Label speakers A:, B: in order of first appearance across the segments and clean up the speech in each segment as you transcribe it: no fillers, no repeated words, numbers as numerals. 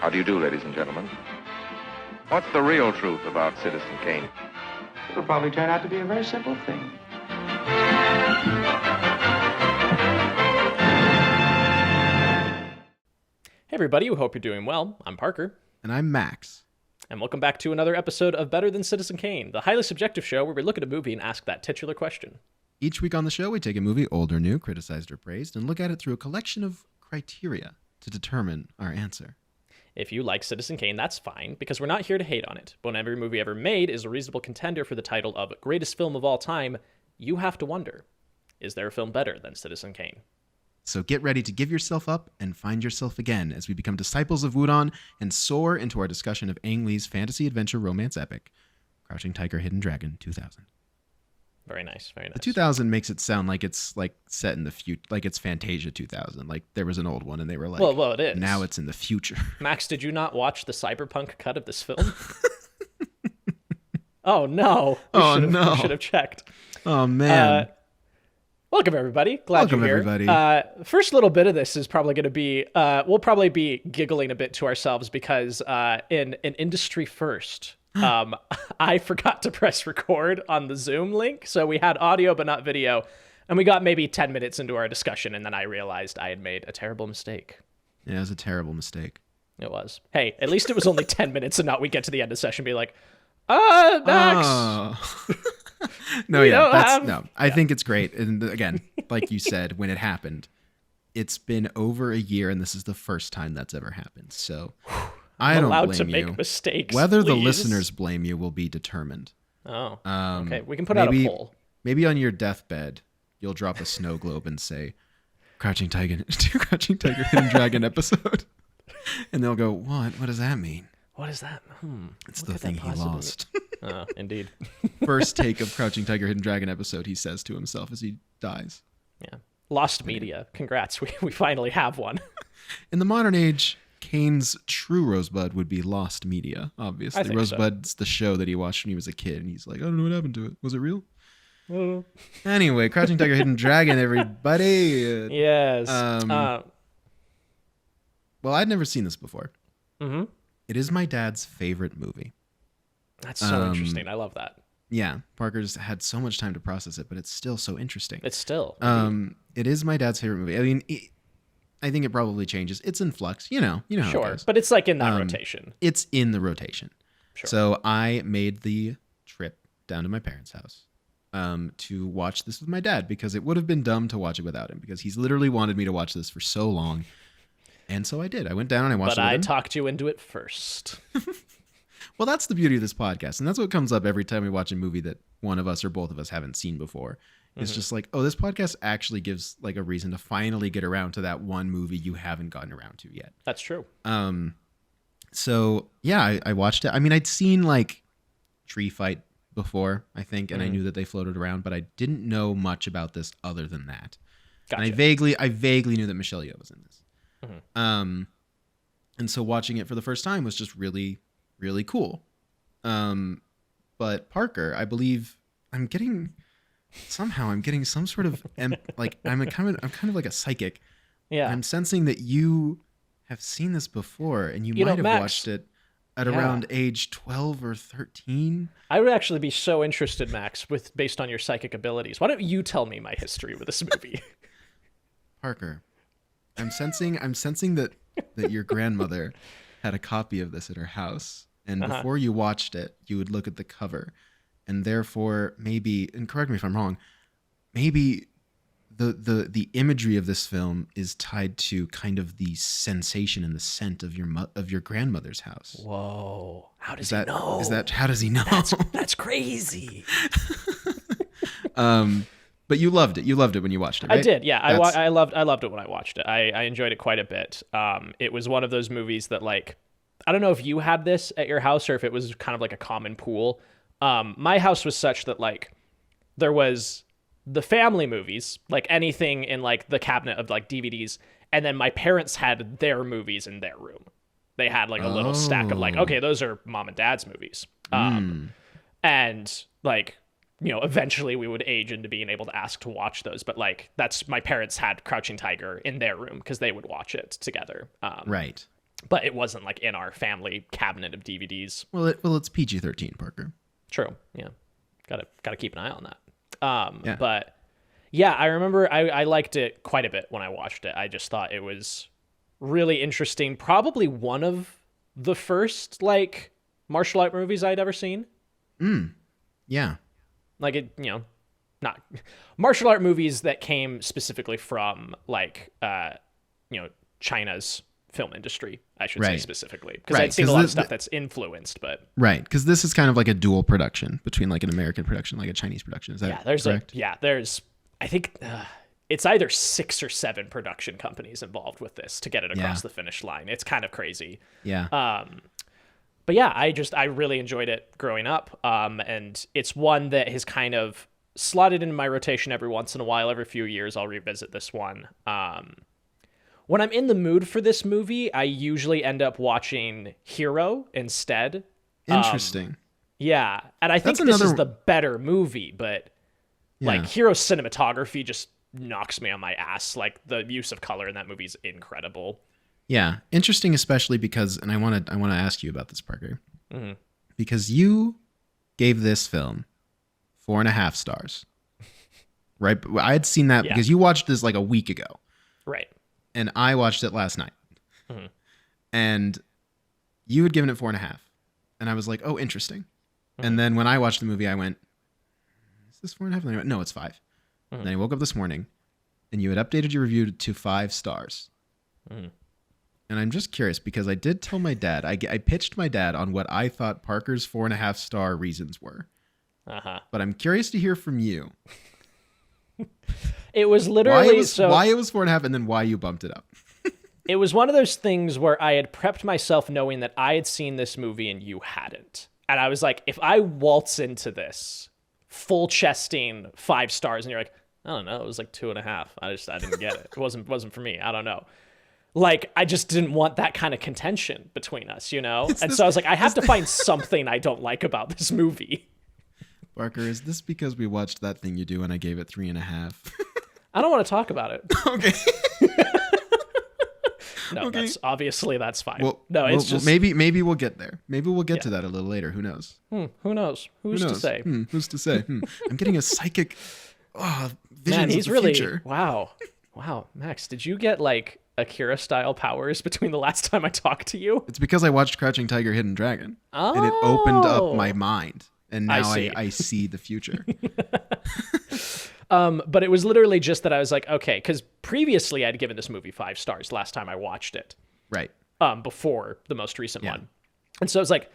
A: How do you do, ladies and gentlemen? What's the real truth about Citizen Kane?
B: It'll probably turn out to be a very simple thing.
C: Hey everybody, we hope you're doing well. I'm Parker.
D: And I'm Max.
C: And welcome back to another episode of Better Than Citizen Kane, the highly subjective show where we look at a movie and ask that titular question.
D: Each week on the show, we take a movie, old or new, criticized or praised, and look at it through a collection of criteria to determine our answer.
C: If you like Citizen Kane, that's fine, because we're not here to hate on it. But when every movie ever made is a reasonable contender for the title of greatest film of all time, you have to wonder, is there a film better than Citizen Kane?
D: So get ready to give yourself up and find yourself again as we become disciples of Wudon and soar into our discussion of Ang Lee's fantasy adventure romance epic, Crouching Tiger, Hidden Dragon 2000.
C: Very nice, very nice.
D: The 2000 makes it sound like it's like set in the future, like it's Fantasia 2000. Like there was an old one and they were like,
C: well, it is.
D: Now it's in the future.
C: Max, did you not watch the cyberpunk cut of this film? Oh, no. We should have checked.
D: Oh, man.
C: Welcome, everybody. Glad you're here.
D: Everybody.
C: First little bit of this is probably going to be, we'll probably be giggling a bit to ourselves because in an industry first, I forgot to press record on the Zoom link. So we had audio, but not video. And we got maybe 10 minutes into our discussion. And then I realized I had made a terrible mistake.
D: Yeah, it was a terrible mistake.
C: It was. Hey, at least it was only 10 minutes and not we get to the end of the session and be like, Max.
D: Oh. I think it's great. And again, like you said, when it happened, it's been over a year and this is the first time that's ever happened. So I don't
C: allowed
D: blame
C: to
D: you.
C: make mistakes.
D: Whether the
C: please.
D: listeners blame you will be determined.
C: Oh, okay. We can put out a poll.
D: Maybe on your deathbed, you'll drop a snow globe and say, Crouching Tiger, Hidden Dragon episode. And they'll go, what? What does that mean?
C: What is that?
D: It's the thing he lost.
C: Oh, indeed.
D: First take of Crouching Tiger, Hidden Dragon episode, he says to himself as he dies.
C: Yeah. Lost media. Congrats. We finally have one.
D: In the modern age, Kane's true Rosebud would be lost media, obviously. Rosebud's the show that he watched when he was a kid, and he's like, I don't know what happened to it. Was it real?
C: I don't know.
D: Anyway, Crouching Tiger, Hidden Dragon, everybody.
C: Yes.
D: Well, I'd never seen this before.
C: Mm-hmm.
D: It is my dad's favorite movie.
C: That's so interesting. I love that.
D: Yeah, Parker's had so much time to process it, but it's still so interesting.
C: It's still.
D: It is my dad's favorite movie. I mean, I think it probably changes. It's in flux, you know how
C: sure,
D: it goes.
C: but it's like in that rotation.
D: It's in the rotation.
C: Sure.
D: So I made the trip down to my parents' house to watch this with my dad because it would have been dumb to watch it without him because he's literally wanted me to watch this for so long. And so I did. I went down and I watched it with him.
C: But I talked you into it first.
D: Well, that's the beauty of this podcast. And that's what comes up every time we watch a movie that one of us or both of us haven't seen before. It's just like, oh, this podcast actually gives like a reason to finally get around to that one movie you haven't gotten around to yet.
C: That's true.
D: So yeah, I watched it. I mean, I'd seen like Tree Fight before, I think, and I knew that they floated around, but I didn't know much about this other than that.
C: Gotcha.
D: And I vaguely knew that Michelle Yeoh was in this. And so watching it for the first time was just really, really cool. But Parker, I believe I'm getting some sort of like I'm kind of like a psychic.
C: Yeah.
D: I'm sensing that you have seen this before and you might have
C: Max,
D: watched it at around age 12 or 13.
C: I would actually be so interested, Max, based on your psychic abilities. Why don't you tell me my history with this movie?
D: Parker, I'm sensing that your grandmother had a copy of this at her house, and before you watched it, you would look at the cover, and therefore maybe, and correct me if I'm wrong, maybe the imagery of this film is tied to kind of the sensation and the scent of your grandmother's house.
C: Whoa! How does he know?
D: How does he know?
C: That's crazy.
D: But you loved it. You loved it when you watched it, right?
C: I did, yeah. I loved it when I watched it. I enjoyed it quite a bit. It was one of those movies that, like, I don't know if you had this at your house or if it was kind of like a common pool. My house was such that, like, there was the family movies, like anything in like the cabinet of like DVDs, and then my parents had their movies in their room. They had like a little stack of like, okay, those are mom and dad's movies. And like, you know, eventually we would age into being able to ask to watch those. But like, that's, my parents had Crouching Tiger in their room because they would watch it together.
D: Right.
C: but it wasn't like in our family cabinet of DVDs.
D: Well, it's PG-13, Parker.
C: True. Yeah. Gotta keep an eye on that.
D: Yeah.
C: But yeah, I remember I liked it quite a bit when I watched it. I just thought it was really interesting. Probably one of the first like martial art movies I'd ever seen.
D: Yeah.
C: Like it, not martial art movies that came specifically from like, China's film industry, I should say specifically, because I'd seen a lot of stuff that's influenced, but
D: right, because this is kind of like a dual production between like an American production, like a Chinese production. Is that correct?
C: There's I think it's either 6 or 7 production companies involved with this to get it across the finish line. It's kind of crazy.
D: Yeah.
C: But yeah, I really enjoyed it growing up, and it's one that has kind of slotted into my rotation every once in a while. Every few years, I'll revisit this one. When I'm in the mood for this movie, I usually end up watching Hero instead.
D: Interesting.
C: Yeah, and I think this is the better movie, but like Hero's cinematography just knocks me on my ass. Like the use of color in that movie is incredible.
D: Yeah, interesting, especially because, and I want to ask you about this, Parker, because you gave this film 4.5 stars, right? I had seen that because you watched this like a week ago,
C: right?
D: And I watched it last night, and you had given it 4.5, and I was like, oh, interesting. And then when I watched the movie, I went, is this 4.5? And I went, no, it's 5. And then I woke up this morning, and you had updated your review to 5 stars. And I'm just curious because I did tell my dad, I pitched my dad on what I thought Parker's 4.5 star reasons were. But I'm curious to hear from you.
C: It was literally
D: why it was 4.5 and then why you bumped it up.
C: It was one of those things where I had prepped myself knowing that I had seen this movie and you hadn't. And I was like, if I waltz into this full chesting 5 stars and you're like, I don't know, it was like 2.5. I didn't get it. It wasn't for me. I don't know. Like, I just didn't want that kind of contention between us, so I was like, I have to find something I don't like about this movie.
D: Parker, is this because we watched That Thing You Do and I gave it 3.5?
C: I don't want to talk about it.
D: Okay.
C: No,
D: okay.
C: That's fine.
D: It's just maybe we'll get there. Maybe we'll get to that a little later. Who knows?
C: Who knows? Who's to say?
D: Who's to say? I'm getting a psychic vision.
C: Man, he's
D: of the
C: really
D: future.
C: Wow, Max. Did you get like Akira style powers between the last time I talked to you?
D: It's because I watched Crouching Tiger, Hidden Dragon,
C: and
D: it opened up my mind, and now I see the future.
C: But it was literally just that I was like, okay, because previously I'd given this movie 5 stars last time I watched it.
D: Right.
C: Before the most recent one. And so I was like,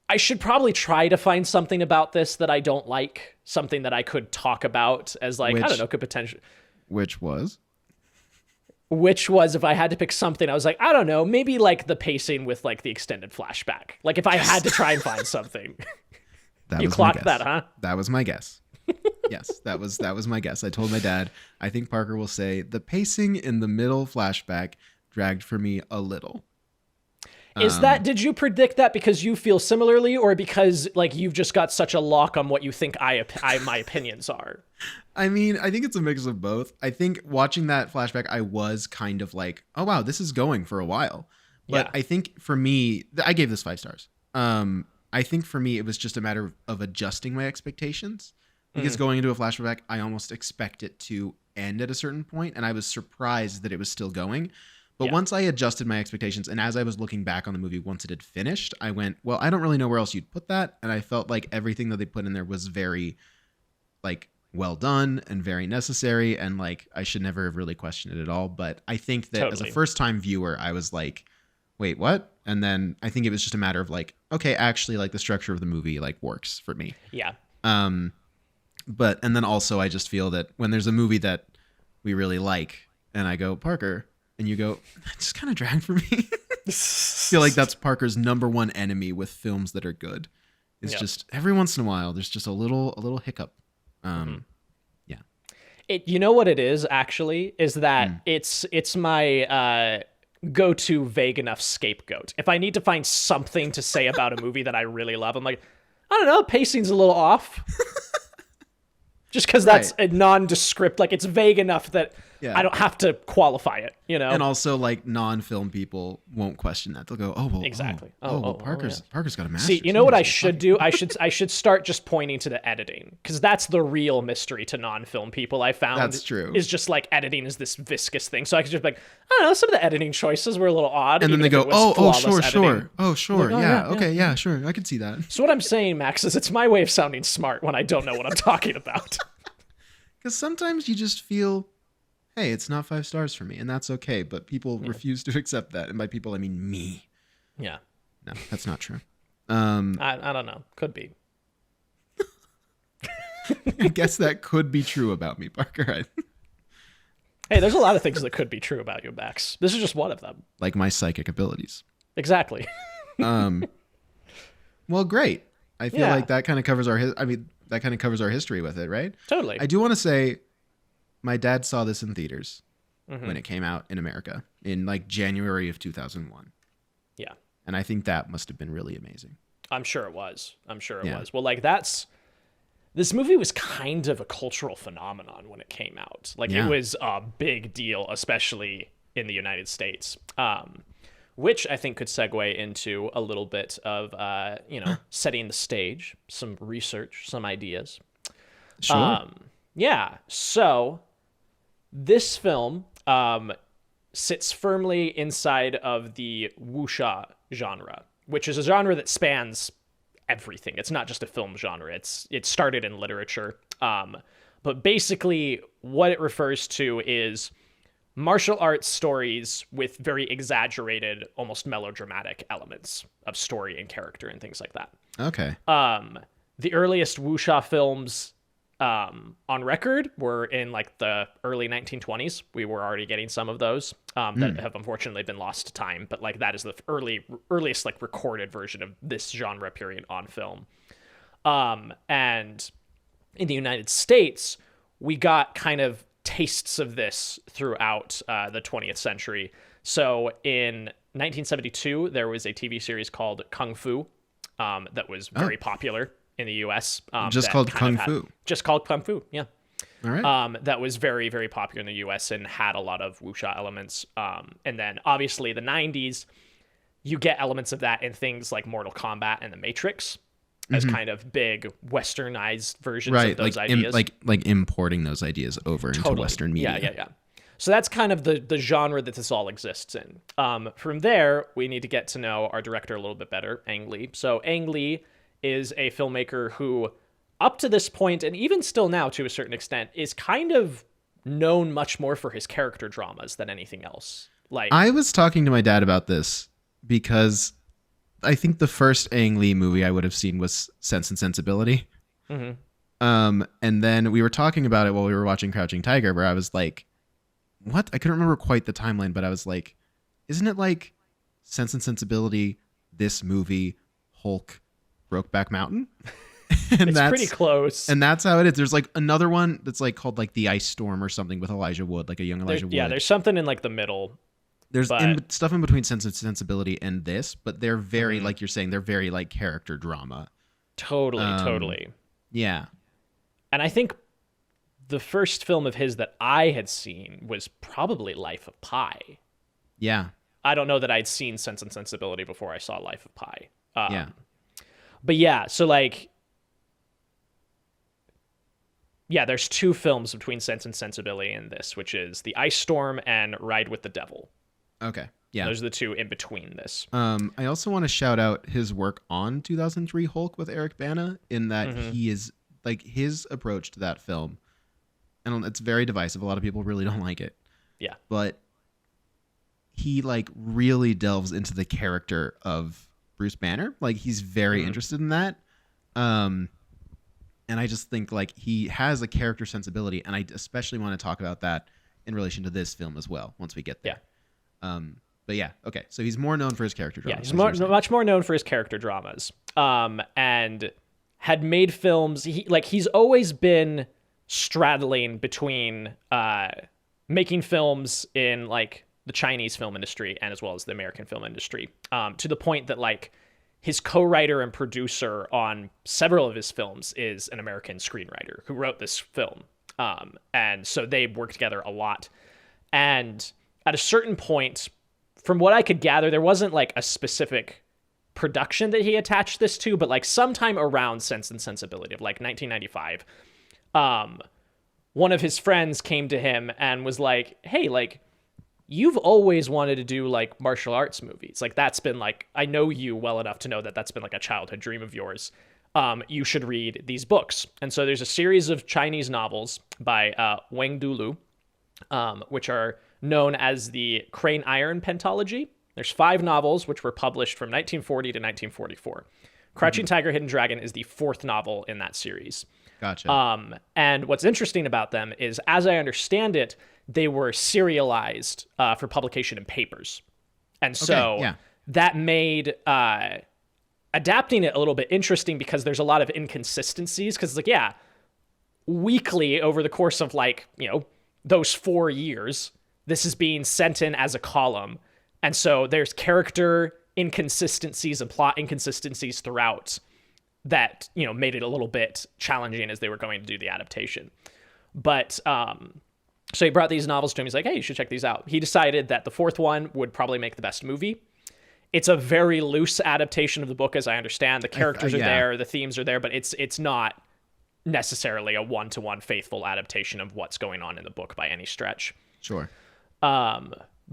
C: I should probably try to find something about this that I don't like, something that I could talk about as like, I don't know, could potentially... Which was if I had to pick something, I was like, I don't know, maybe like the pacing with like the extended flashback. Like if I had to try and find something. You clocked that, huh?
D: That was my guess. Yes, that was my guess. I told my dad, I think Parker will say the pacing in the middle flashback dragged for me a little.
C: Did you predict that because you feel similarly or because like you've just got such a lock on what you think my opinions are?
D: I mean, I think it's a mix of both. I think watching that flashback, I was kind of like, oh wow, this is going for a while. But I think for me, I gave this 5 stars. I think for me, it was just a matter of adjusting my expectations. Because going into a flashback, I almost expect it to end at a certain point, and I was surprised that it was still going. But once I adjusted my expectations, and as I was looking back on the movie once it had finished, I went, well, I don't really know where else you'd put that. And I felt like everything that they put in there was very, like, well done and very necessary, and, like, I should never have really questioned it at all. But I think that as a first-time viewer, I was like, wait, what? And then I think it was just a matter of, like, okay, actually, like, the structure of the movie, like, works for me.
C: Yeah.
D: And then also I just feel that when there's a movie that we really like and I go, Parker, and you go, that just kind of dragged for me. I feel like that's Parker's number one enemy with films that are good. It's just every once in a while, there's just a little hiccup. Yeah.
C: You know what it is actually is that it's my, go-to vague enough scapegoat. If I need to find something to say about a movie that I really love, I'm like, I don't know, pacing's a little off. Just because that's a nondescript, like it's vague enough that
D: Yeah.
C: I don't have to qualify it, you know?
D: And also, like, non-film people won't question that. They'll go, "Oh, well,
C: Exactly.
D: Parker's got a master's."
C: See, you know what I should do? I should start just pointing to the editing, because that's the real mystery to non-film people. I found
D: That's true.
C: Is just like editing is this viscous thing. So I could just be like, I don't know, some of the editing choices were a little odd.
D: And then they go, sure,
C: Like,
D: okay, sure, I can see that.
C: So what I'm saying, Max, is it's my way of sounding smart when I don't know what I'm talking about.
D: Because sometimes you just feel, hey, it's not 5 stars for me, and that's okay. But people refuse to accept that, and by people I mean me.
C: Yeah.
D: No, that's not true.
C: I don't know. Could be.
D: I guess that could be true about me, Parker.
C: Hey, there's a lot of things that could be true about you, Max. This is just one of them.
D: Like my psychic abilities.
C: Exactly.
D: Well, great. I feel
C: Yeah.
D: like that kind of covers that kind of covers our history with it, right?
C: Totally.
D: I do want to say my dad saw this in theaters when it came out in America in like January of 2001.
C: Yeah.
D: And I think that must have been really amazing.
C: I'm sure it was.
D: Yeah.
C: Well, like this movie was kind of a cultural phenomenon when it came out. Like
D: Yeah.
C: it was a big deal, especially in the United States. Which I think could segue into a little bit of, setting the stage, some research, some ideas.
D: Sure.
C: Yeah. So this film sits firmly inside of the wuxia genre, which is a genre that spans everything. It's not just a film genre. It started in literature. But basically what it refers to is martial arts stories with very exaggerated, almost melodramatic elements of story and character and things like that.
D: Okay.
C: The earliest wuxia films on record were in like the early 1920s. We were already getting some of those that have unfortunately been lost to time. But like that is the earliest like recorded version of this genre period on film. And in the United States, we got kind of tastes of this throughout the 20th century. So in 1972, there was a TV series called Kung Fu that was very popular in the U.S.
D: Just called Kung Fu.
C: Just called Kung Fu, yeah.
D: All right.
C: That was very, very popular in the U.S. and had a lot of wuxia elements. And then obviously the 90s, you get elements of that in things like Mortal Kombat and The Matrix as kind of big westernized versions of those ideas.
D: Like importing those ideas over into Western media.
C: Yeah. So that's kind of the genre that this all exists in. From there, we need to get to know our director a little bit better, Ang Lee. So Ang Lee is a filmmaker who, up to this point, and even still now to a certain extent, is kind of known much more for his character dramas than anything else. Like
D: I was talking to my dad about this because I think the first Ang Lee movie I would have seen was Sense and Sensibility. And then we were talking about it while we were watching Crouching Tiger, where I was like, what? I couldn't remember quite the timeline, but I was like, isn't it like Sense and Sensibility, this movie, Hulk, Brokeback Mountain? And
C: it's pretty close.
D: And that's how it is. There's like another one that's like called like The Ice Storm or something with Elijah Wood, like a young Elijah Wood.
C: Yeah, there's something in like the middle.
D: There's stuff in between Sense and Sensibility and this, but they're very, like you're saying, they're very like character drama.
C: Totally.
D: Yeah.
C: And I think the first film of his that I had seen was probably Life of Pi.
D: Yeah.
C: I don't know that I'd seen Sense and Sensibility before I saw Life of Pi.
D: Yeah.
C: But yeah, so like, yeah, there's 2 films between Sense and Sensibility and this, which is The Ice Storm and Ride with the Devil.
D: Okay. Yeah.
C: Those are the 2 in between this.
D: I also want to shout out his work on 2003 Hulk with Eric Bana, in that he is like his approach to that film. And it's very divisive. A lot of people really don't like it.
C: Yeah.
D: But he like really delves into the character of Bruce Banner. Like he's very interested in that. And I just think like he has a character sensibility, and I especially want to talk about that in relation to this film as well once we get there.
C: Yeah.
D: But yeah, okay. So he's more known for his character dramas.
C: Yeah, he's much more known for his character dramas. And had made films. He's always been straddling between making films in like the Chinese film industry and as well as the American film industry. To the point that like his co-writer and producer on several of his films is an American screenwriter who wrote this film. And so they work together a lot. And at a certain point, from what I could gather, there wasn't like a specific production that he attached this to, but like sometime around Sense and Sensibility of like 1995, one of his friends came to him and was like, hey, like, you've always wanted to do like martial arts movies. Like that's been like, I know you well enough to know that that's been like a childhood dream of yours. You should read these books. And so there's a series of Chinese novels by Wang Dulu, which are known as the Crane Iron Pentology. There's 5 novels which were published from 1940 to 1944. Crouching Tiger, Hidden Dragon is the 4th novel in that series.
D: Gotcha.
C: And what's interesting about them is, as I understand it, they were serialized for publication in papers. And so that made adapting it a little bit interesting because there's a lot of inconsistencies. Because, like, yeah, weekly over the course of, like, you know, those 4 years, this is being sent in as a column. And so there's character inconsistencies and plot inconsistencies throughout that, you know, made it a little bit challenging as they were going to do the adaptation. But so he brought these novels to him. He's like, hey, you should check these out. He decided that the 4th one would probably make the best movie. It's a very loose adaptation of the book, as I understand. The characters are there, the themes are there, but it's not necessarily a one-to-one faithful adaptation of what's going on in the book by any stretch.
D: Sure.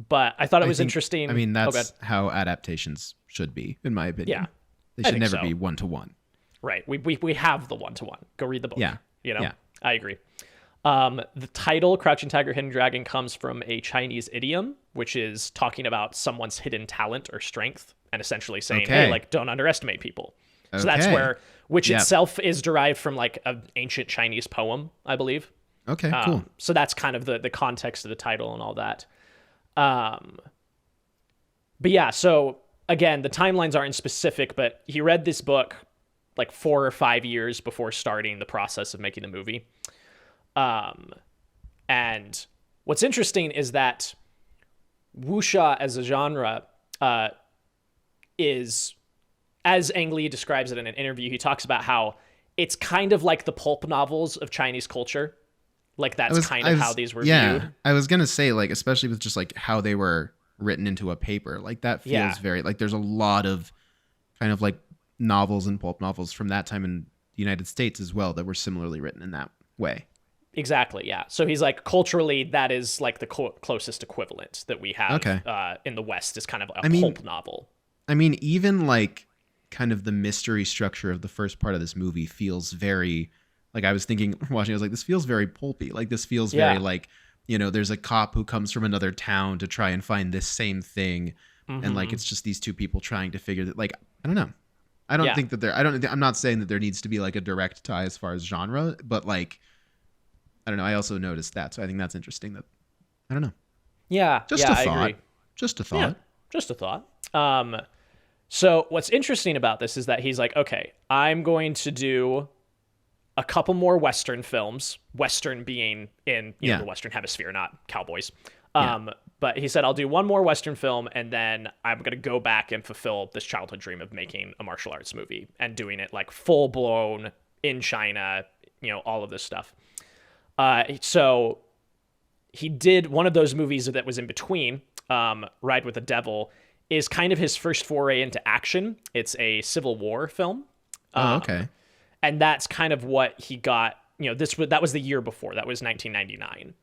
C: But I thought it was interesting.
D: I mean, that's how adaptations should be, in my opinion.
C: Yeah.
D: They should never be one-to-one.
C: Right. We have the one-to-one. Go read the book.
D: Yeah.
C: You know?
D: Yeah.
C: I agree. The title, Crouching Tiger, Hidden Dragon, comes from a Chinese idiom, which is talking about someone's hidden talent or strength and essentially saying, hey, like, don't underestimate people. So that's where, which itself is derived from like an ancient Chinese poem, I believe.
D: Okay, cool.
C: So that's kind of the context of the title and all that. But yeah, so again, the timelines aren't specific, but he read this book like 4 or 5 years before starting the process of making the movie. And what's interesting is that wuxia as a genre is, as Ang Lee describes it in an interview, he talks about how it's kind of like the pulp novels of Chinese culture. Like that's how these were viewed.
D: I was going to say, like, especially with just like how they were written into a paper, like that feels very, like there's a lot of kind of like novels and pulp novels from that time in the United States as well that were similarly written in that way.
C: Exactly, yeah. So he's like, culturally, that is like the closest equivalent that we have in the West is kind of a pulp novel.
D: I mean, even like kind of the mystery structure of the first part of this movie feels very, like I was thinking, watching, I was like, this feels very pulpy. Like this feels very like, you know, there's a cop who comes from another town to try and find this same thing. And like, it's just these two people trying to figure that, like, I don't know. I don't think that I'm not saying that there needs to be like a direct tie as far as genre, but like, I don't know. I also noticed that. So I think that's interesting that, I don't know.
C: Yeah.
D: Just a thought. I agree. Just a thought.
C: Yeah, just a thought. So what's interesting about this is that he's like, okay, I'm going to do a couple more Western films, Western being in the Western hemisphere, not cowboys. But he said, I'll do one more Western film, and then I'm going to go back and fulfill this childhood dream of making a martial arts movie and doing it like full blown in China, you know, all of this stuff. So he did one of those movies that was in between, Ride with the Devil, is kind of his first foray into action. It's a Civil War film.
D: Okay.
C: And that's kind of what he got, you know, that was the year before. That was 1999.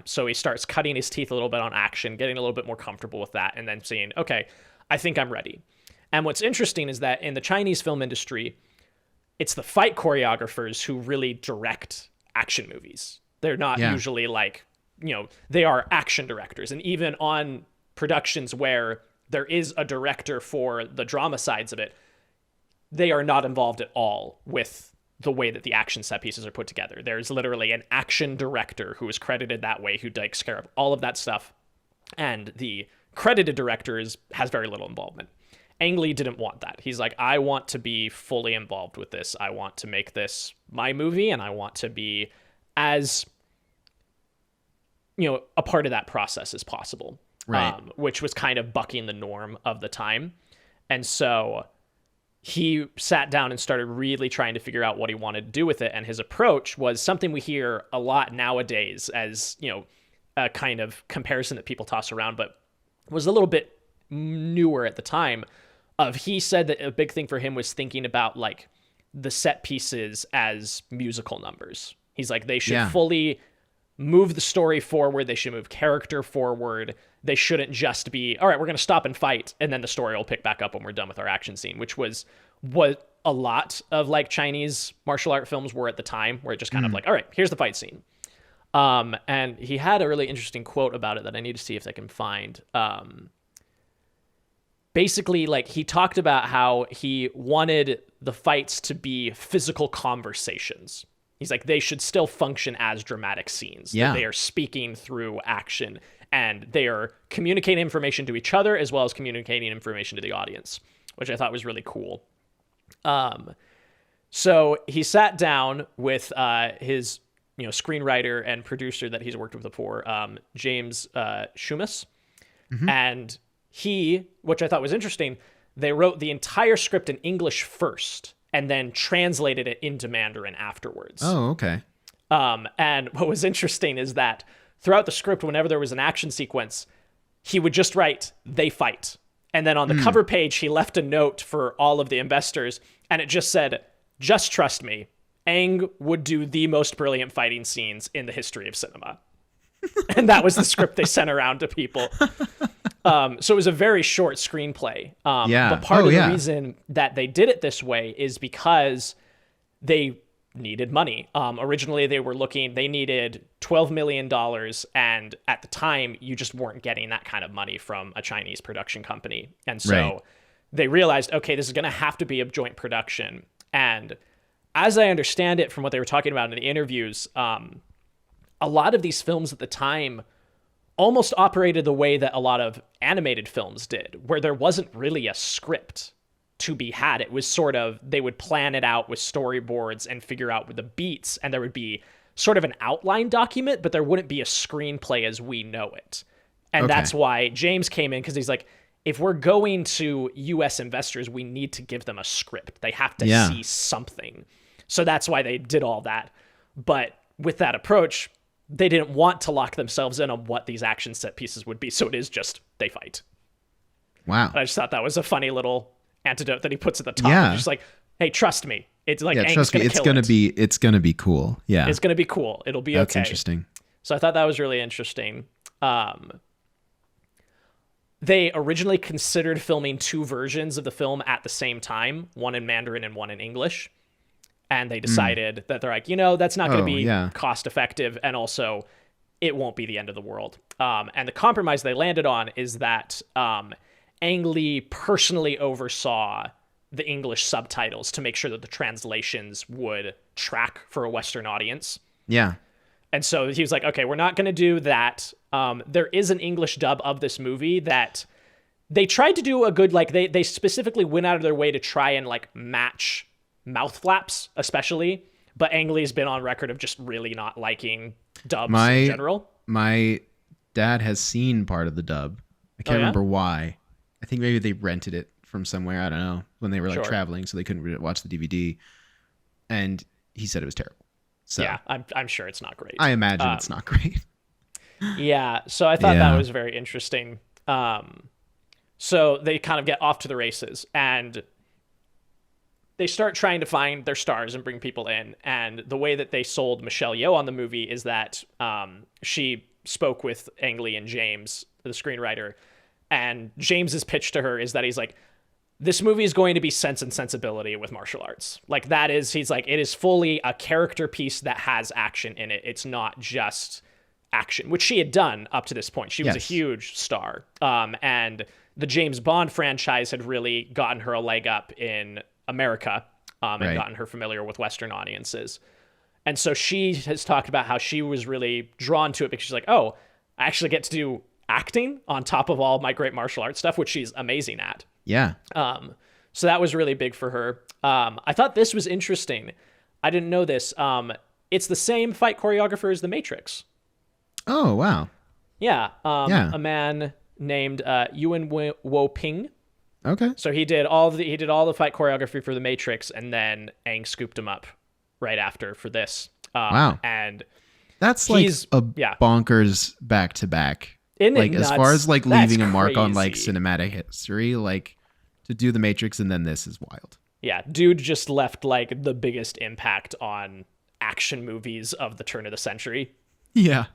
C: So he starts cutting his teeth a little bit on action, getting a little bit more comfortable with that, and then saying, okay, I think I'm ready. And what's interesting is that in the Chinese film industry, it's the fight choreographers who really direct action movies. They're not usually like, you know, they are action directors. And even on productions where there is a director for the drama sides of it, they are not involved at all with the way that the action set pieces are put together. There's literally an action director who is credited that way, who takes care of all of that stuff. And the credited director has very little involvement. Ang Lee didn't want that. He's like, I want to be fully involved with this. I want to make this my movie, and I want to be as, you know, a part of that process as possible.
D: Right.
C: Which was kind of bucking the norm of the time. And so he sat down and started really trying to figure out what he wanted to do with it. And his approach was something we hear a lot nowadays as, you know, a kind of comparison that people toss around, but was a little bit newer at the time. He said that a big thing for him was thinking about like the set pieces as musical numbers. He's like, they should fully move the story forward. They should move character forward. They shouldn't just be, all right, we're going to stop and fight, and then the story will pick back up when we're done with our action scene, which was what a lot of like Chinese martial art films were at the time, where it just kind of like, all right, here's the fight scene. And he had a really interesting quote about it that I need to see if I can find. Basically, like, he talked about how he wanted the fights to be physical conversations. He's like, they should still function as dramatic scenes.
D: Yeah.
C: They are speaking through action, and they are communicating information to each other as well as communicating information to the audience, which I thought was really cool. So he sat down with his screenwriter and producer that he's worked with before, James Shumas, and he, which I thought was interesting, they wrote the entire script in English first and then translated it into Mandarin afterwards.
D: Oh, okay.
C: And what was interesting is that throughout the script, whenever there was an action sequence, he would just write, "They fight." And then on the cover page, he left a note for all of the investors, and it just said, "Just trust me, Aang would do the most brilliant fighting scenes in the history of cinema." And that was the script they sent around to people. So it was a very short screenplay. But part of the reason that they did it this way is because they needed money. Originally, they needed $12 million. And at the time, you just weren't getting that kind of money from a Chinese production company. And so they realized, okay, this is going to have to be a joint production. And as I understand it from what they were talking about in the interviews, a lot of these films at the time almost operated the way that a lot of animated films did, where there wasn't really a script to be had. It was sort of, they would plan it out with storyboards and figure out with the beats, and there would be sort of an outline document, but there wouldn't be a screenplay as we know it. And that's why James came in, because he's like, if we're going to US investors, we need to give them a script. They have to see something. So that's why they did all that. But with that approach, they didn't want to lock themselves in on what these action set pieces would be. So it is just, they fight.
D: Wow.
C: And I just thought that was a funny little antidote that he puts at the top. Yeah. Just like, hey, trust me. It's like,
D: trust me. It's going to be cool. Yeah.
C: It's going to be cool. It'll be okay.
D: That's interesting.
C: So I thought that was really interesting. They originally considered filming two versions of the film at the same time, one in Mandarin and one in English. And they decided that they're like, that's not going to be cost effective. And also, it won't be the end of the world. And the compromise they landed on is that Ang Lee personally oversaw the English subtitles to make sure that the translations would track for a Western audience. Yeah. And so he was like, okay, we're not going to do that. There is an English dub of this movie that they tried to do a good, like, they specifically went out of their way to try and like match mouth flaps, especially, but Ang Lee's been on record of just really not liking dubs in general. My
D: dad has seen part of the dub. I can't remember why. I think maybe they rented it from somewhere. I don't know, when they were like traveling, so they couldn't watch the DVD. And he said it was terrible. So
C: yeah, I'm sure it's not great.
D: I imagine it's not great.
C: Yeah, so I thought that was very interesting. So they kind of get off to the races, and they start trying to find their stars and bring people in. And the way that they sold Michelle Yeoh on the movie is that she spoke with Ang Lee and James, the screenwriter, and James's pitch to her is that he's like, this movie is going to be Sense and Sensibility with martial arts. Like, that is, he's like, it is fully a character piece that has action in it. It's not just action, which she had done up to this point. She was a huge star. And the James Bond franchise had really gotten her a leg up in America, and gotten her familiar with Western audiences. And so she has talked about how she was really drawn to it because she's like, oh, I actually get to do acting on top of all my great martial arts stuff, which she's amazing at. Yeah. So that was really big for her. I thought this was interesting. I didn't know this. It's the same fight choreographer as The Matrix.
D: Oh, wow.
C: Yeah. A man named Yuen Wo-ping.
D: Okay.
C: So he did all the fight choreography for The Matrix, and then Aang scooped him up right after for this.
D: Wow.
C: And
D: That's like a
C: yeah.
D: bonkers back to back.
C: Isn't it
D: Like as far
C: nuts?
D: as like
C: That's
D: leaving a mark on like
C: crazy.
D: cinematic history, like to do The Matrix and then this is wild.
C: Yeah, dude just left like the biggest impact on action movies of the turn of the century.
D: Yeah.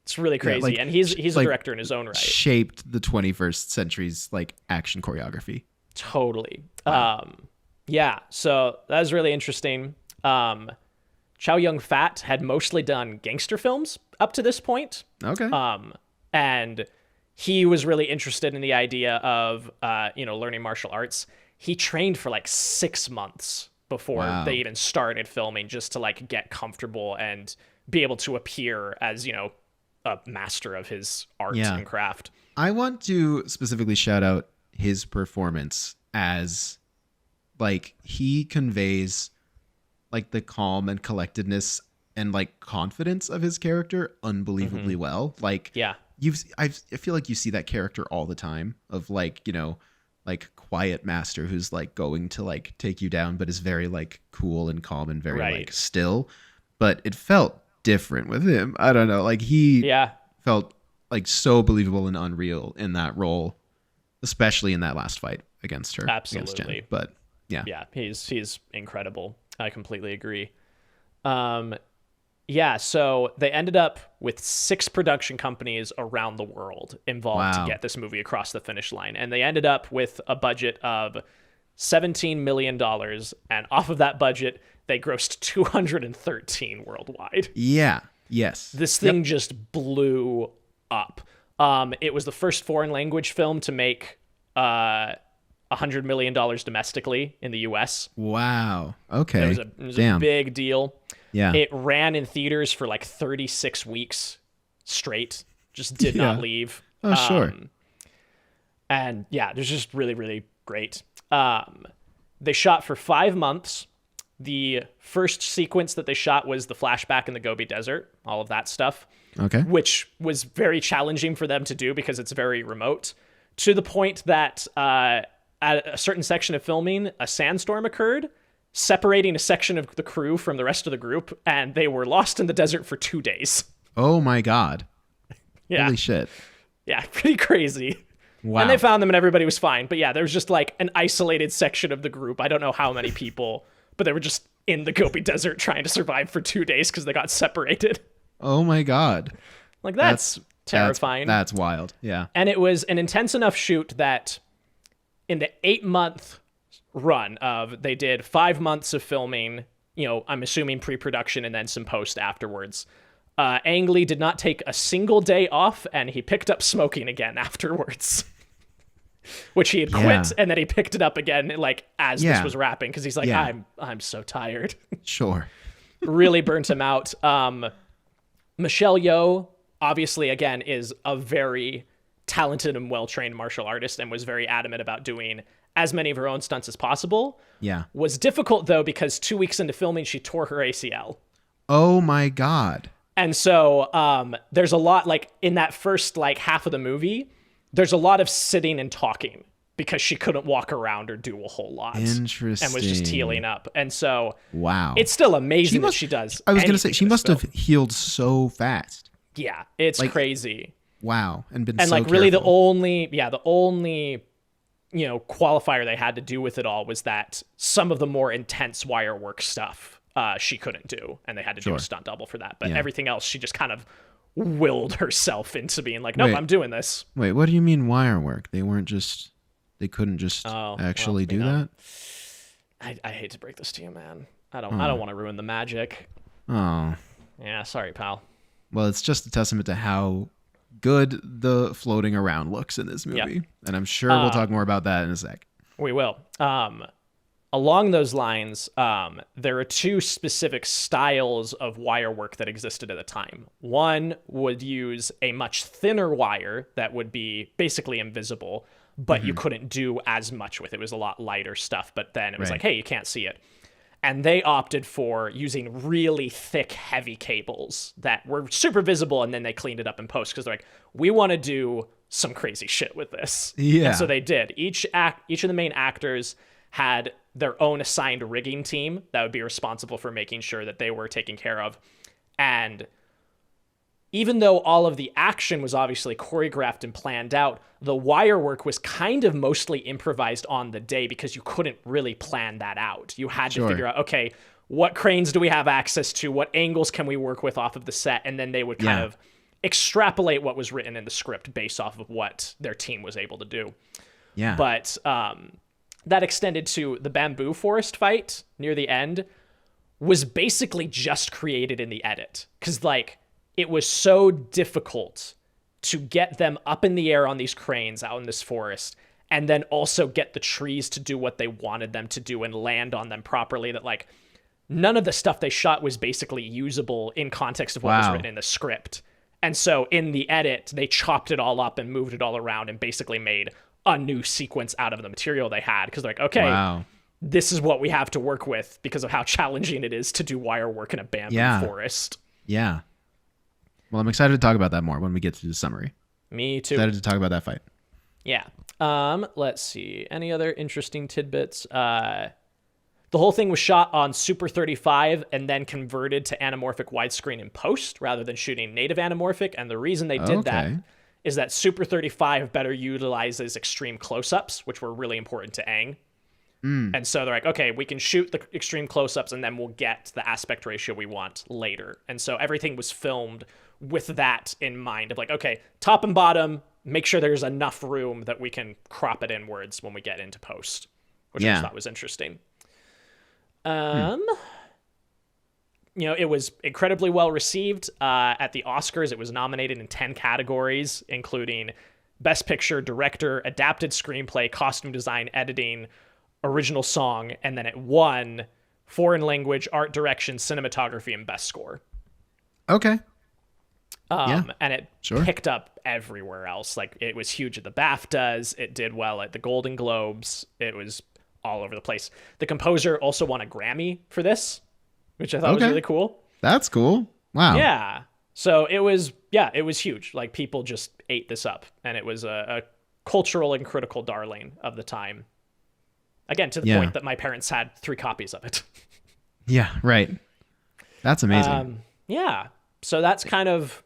C: It's really crazy,
D: like,
C: and he's a
D: like,
C: director in his own right.
D: Shaped the 21st century's like action choreography.
C: Totally.
D: Wow.
C: Yeah, so that was really interesting. Chow Yun-fat had mostly done gangster films up to this point.
D: Okay.
C: And he was really interested in the idea of, learning martial arts. He trained for like 6 months before they even started filming, just to like get comfortable and be able to appear as, a master of his art and craft.
D: I want to specifically shout out his performance as like he conveys like the calm and collectedness and like confidence of his character unbelievably well. Like I feel like you see that character all the time of like, like quiet master who's like going to like take you down, but is very like cool and calm and very like still. But it felt different with him. I don't know. Like he felt like so believable and unreal in that role, especially in that last fight against her.
C: Absolutely.
D: Against Jen. But yeah,
C: he's incredible. I completely agree. So they ended up with 6 production companies around the world involved to get this movie across the finish line. And they ended up with a budget of $17 million. And off of that budget, they grossed 213 worldwide.
D: Yeah. Yes.
C: This thing just blew up. It was the first foreign language film to make $100 million domestically in the US.
D: Wow. Okay.
C: It was a big deal.
D: Yeah.
C: It ran in theaters for like 36 weeks straight. Just did not leave.
D: Oh, sure.
C: And yeah, it was just really, really great. They shot for 5 months. The first sequence that they shot was the flashback in the Gobi Desert, all of that stuff.
D: Okay.
C: Which was very challenging for them to do because it's very remote, to the point that at a certain section of filming, a sandstorm occurred, separating a section of the crew from the rest of the group, and they were lost in the desert for 2 days.
D: Oh my God.
C: Yeah.
D: Holy shit.
C: Yeah, pretty crazy.
D: Wow.
C: And they found them and everybody was fine. But yeah, there was just like an isolated section of the group. I don't know how many people, but they were just in the Gobi Desert trying to survive for 2 days because they got separated.
D: Oh my God.
C: Like that's terrifying.
D: That's wild. Yeah.
C: And it was an intense enough shoot that in the 8-month run of, they did 5 months of filming, I'm assuming pre-production and then some post afterwards. Ang Lee did not take a single day off, and he picked up smoking again afterwards, which he had quit, and then he picked it up again like as this was wrapping because he's like, I'm so tired.
D: Sure.
C: Really burnt him out. Michelle Yeoh, obviously, again, is a very talented and well-trained martial artist and was very adamant about doing as many of her own stunts as possible.
D: Yeah.
C: Was difficult, though, because 2 weeks into filming, she tore her ACL.
D: Oh my God.
C: And so there's a lot, like, in that first, like, half of the movie, there's a lot of sitting and talking because she couldn't walk around or do a whole lot.
D: Interesting.
C: And was just healing up. And so
D: wow,
C: it's still amazing that she does.
D: I was going to say, she must have healed so fast.
C: Yeah, it's like, crazy.
D: Wow. And been
C: and
D: so
C: like really
D: careful.
C: the only qualifier they had to do with it all was that some of the more intense wire work stuff she couldn't do, and they had to do a stunt double for that. But everything else, she just kind of willed herself into being like, nope, I'm doing this.
D: Wait, what do you mean wire work? They couldn't just actually do that?
C: I hate to break this to you, man. I don't want to ruin the magic.
D: Oh.
C: Yeah, sorry, pal.
D: Well, it's just a testament to how good the floating around looks in this movie.
C: Yep.
D: And I'm sure we'll talk more about that in a sec.
C: We will. Along those lines, there are 2 specific styles of wire work that existed at the time. One would use a much thinner wire that would be basically invisible, but you couldn't do as much with it. It was a lot lighter stuff, but then it was like, hey, you can't see it. And they opted for using really thick, heavy cables that were super visible, and then they cleaned it up in post because they're like, we want to do some crazy shit with this.
D: Yeah.
C: And so they did. Each of the main actors had their own assigned rigging team that would be responsible for making sure that they were taken care of. And even though all of the action was obviously choreographed and planned out, the wire work was kind of mostly improvised on the day because you couldn't really plan that out. You had to figure out, okay, what cranes do we have access to? What angles can we work with off of the set? And then they would kind of extrapolate what was written in the script based off of what their team was able to do.
D: Yeah.
C: But that extended to the bamboo forest fight near the end was basically just created in the edit. Because, like, it was so difficult to get them up in the air on these cranes out in this forest and then also get the trees to do what they wanted them to do and land on them properly that, like, none of the stuff they shot was basically usable in context of what was written in the script. And so in the edit, they chopped it all up and moved it all around and basically made a new sequence out of the material they had. Because they're like, okay, this is what we have to work with because of how challenging it is to do wire work in a bamboo forest.
D: Yeah. Well, I'm excited to talk about that more when we get to the summary.
C: Me too.
D: Excited to talk about that fight.
C: Yeah. Let's see. Any other interesting tidbits? The whole thing was shot on Super 35 and then converted to anamorphic widescreen in post rather than shooting native anamorphic. And the reason they did that is that Super 35 better utilizes extreme close-ups, which were really important to Aang. And so they're like, okay, we can shoot the extreme close-ups and then we'll get the aspect ratio we want later. And so everything was filmed with that in mind of like, okay, top and bottom, make sure there's enough room that we can crop it inwards when we get into post, which I thought was interesting. You know, it was incredibly well received at the Oscars. It was nominated in 10 categories, including Best Picture, Director, Adapted Screenplay, Costume Design, Editing, Original Song, and then it won Foreign Language, Art Direction, Cinematography, and Best Score.
D: Okay.
C: And it picked up everywhere else. Like, it was huge at the BAFTAs. It did well at the Golden Globes. It was all over the place. The composer also won a Grammy for this, which I thought was really cool.
D: That's cool. Wow.
C: Yeah. So it was huge. Like, people just ate this up, and it was a cultural and critical darling of the time. Again, to the point that my parents had 3 copies of it.
D: Yeah, right. That's amazing.
C: Yeah. So that's kind of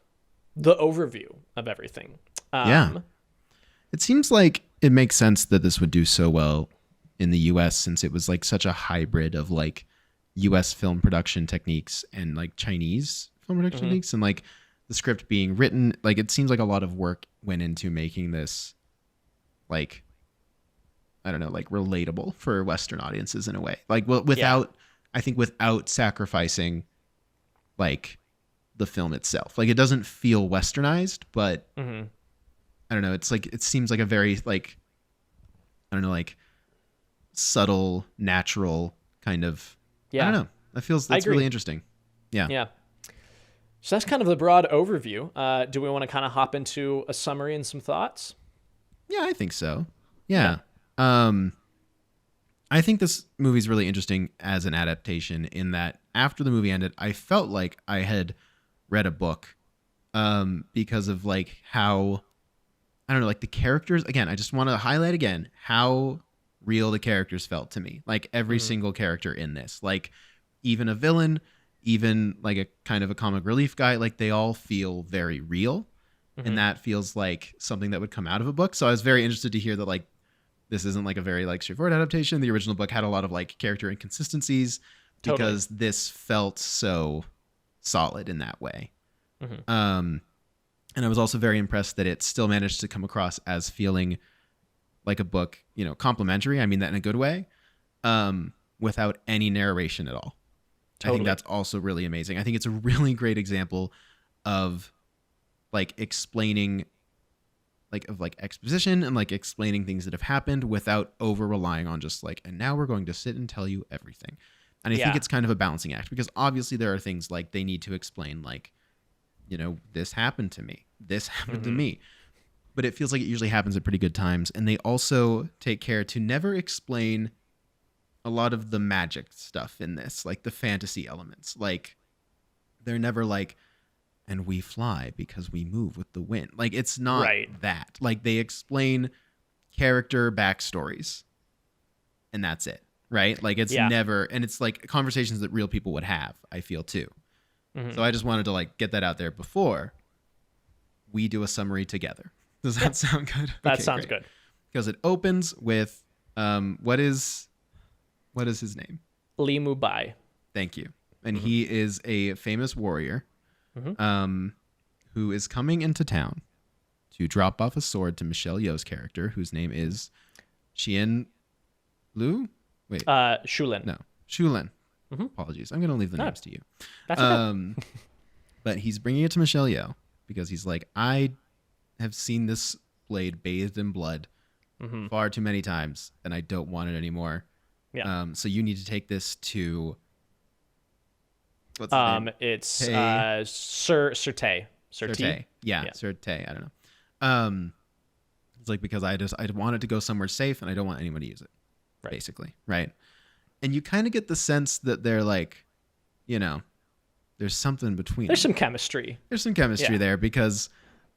C: the overview of everything.
D: It seems like it makes sense that this would do so well in the US since it was like such a hybrid of like US film production techniques and like Chinese film production techniques, and like the script being written, like it seems like a lot of work went into making this like, I don't know, like relatable for Western audiences in a way. Like, well, without sacrificing like the film itself. Like, it doesn't feel Westernized, but I don't know. It's like, it seems like a very like, I don't know, like subtle, natural kind of, I don't know. That's really interesting. Yeah.
C: Yeah. So that's kind of the broad overview. Do we want to kind of hop into a summary and some thoughts?
D: Yeah, I think so. Yeah. I think this movie's really interesting as an adaptation in that after the movie ended, I felt like I had read a book because of like how, I don't know, like the characters, again, I just want to highlight again how real the characters felt to me. Like every single character in this, like even a villain, even like a kind of a comic relief guy, like they all feel very real. And that feels like something that would come out of a book. So I was very interested to hear that like this isn't like a very like straightforward adaptation. The original book had a lot of like character inconsistencies because this felt so solid in that way. And I was also very impressed that it still managed to come across as feeling like a book, you know, complimentary. I mean that in a good way, without any narration at all. I think that's also really amazing. I think it's a really great example of like explaining of exposition and like explaining things that have happened without over relying on just like, and now we're going to sit and tell you everything. And I think it's kind of a balancing act because obviously there are things like they need to explain like, you know, this happened to me, this happened to me, but it feels like it usually happens at pretty good times. And they also take care to never explain a lot of the magic stuff in this, like the fantasy elements. Like they're never like, and we fly because we move with the wind. Like it's not that. Like they explain character backstories and that's it. Right? Like it's never, and it's like conversations that real people would have, I feel too. So I just wanted to like get that out there before we do a summary together. Does that sound good?
C: That sounds good.
D: Because it opens with what is his name?
C: Li Mubai.
D: Thank you. And he is a famous warrior who is coming into town to drop off a sword to Michelle Yeoh's character, whose name is Qian Lu? Wait.
C: Shulin.
D: No. Shulin. Apologies. I'm going to leave the names to you.
C: That's okay.
D: But he's bringing it to Michelle Yeoh because he's like, I have seen this blade bathed in blood far too many times, and I don't want it anymore.
C: Yeah.
D: So you need to take this to... What's his name?
C: It's Surte.
D: Yeah, Surte. I don't know. It's like, because I want it to go somewhere safe, and I don't want anyone to use it.
C: Right.
D: Basically, right? And you kind of get the sense that they're like, there's something between.
C: There's
D: them.
C: some chemistry.
D: There's some chemistry there because,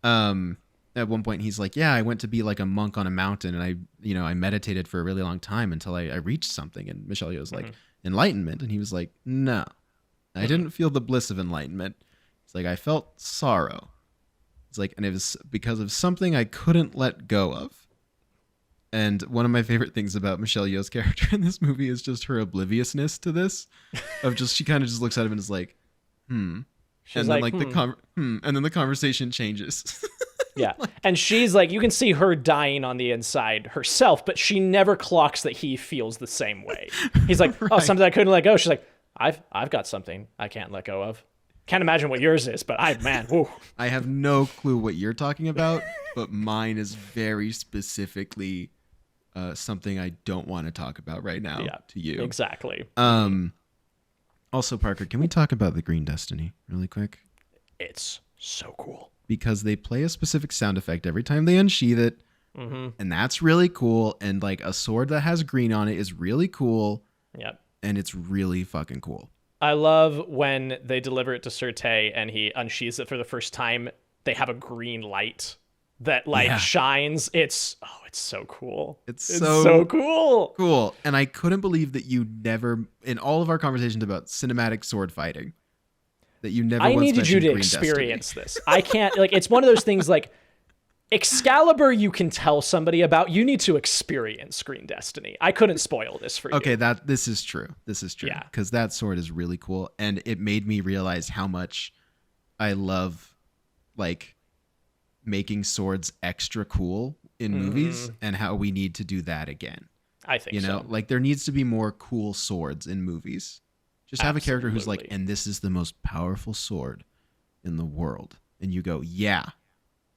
D: at one point he's like, yeah, I went to be like a monk on a mountain, and I meditated for a really long time until I reached something. And Michelle Yeoh was like, enlightenment, and he was like, no. I didn't feel the bliss of enlightenment. It's like, I felt sorrow. It's like, and it was because of something I couldn't let go of. And one of my favorite things about Michelle Yeoh's character in this movie is just her obliviousness to this. She kind of just looks at him and is like,
C: She's
D: and then
C: like,
D: and then the conversation changes.
C: Yeah. And she's like, you can see her dying on the inside herself, but she never clocks that he feels the same way. He's like, oh, something I couldn't let go. She's like, I've got something I can't let go of. Can't imagine what yours is, but whew.
D: I have no clue what you're talking about, but mine is very specifically something I don't want to talk about right now to you.
C: Exactly.
D: Also, Parker, can we talk about the Green Destiny really quick?
C: It's so cool.
D: Because they play a specific sound effect every time they unsheath it, and that's really cool. And like a sword that has green on it is really cool.
C: Yep.
D: And it's really fucking cool.
C: I love when they deliver it to Surte and he unsheathes it for the first time. They have a green light that shines. It's so cool. It's so cool.
D: Cool. And I couldn't believe that you never, in all of our conversations about cinematic sword fighting, that you never
C: I
D: once
C: needed you to
D: Green
C: experience
D: Destiny.
C: this. I can't, it's one of those things like Excalibur you can tell somebody about. You need to experience Green Destiny. I couldn't spoil this for you.
D: Okay, this is true.
C: Yeah.
D: Because that sword is really cool. And it made me realize how much I love like making swords extra cool in movies, and how we need to do that again.
C: I think so.
D: Like there needs to be more cool swords in movies. Just have a character who's like, and this is the most powerful sword in the world. And you go, yeah,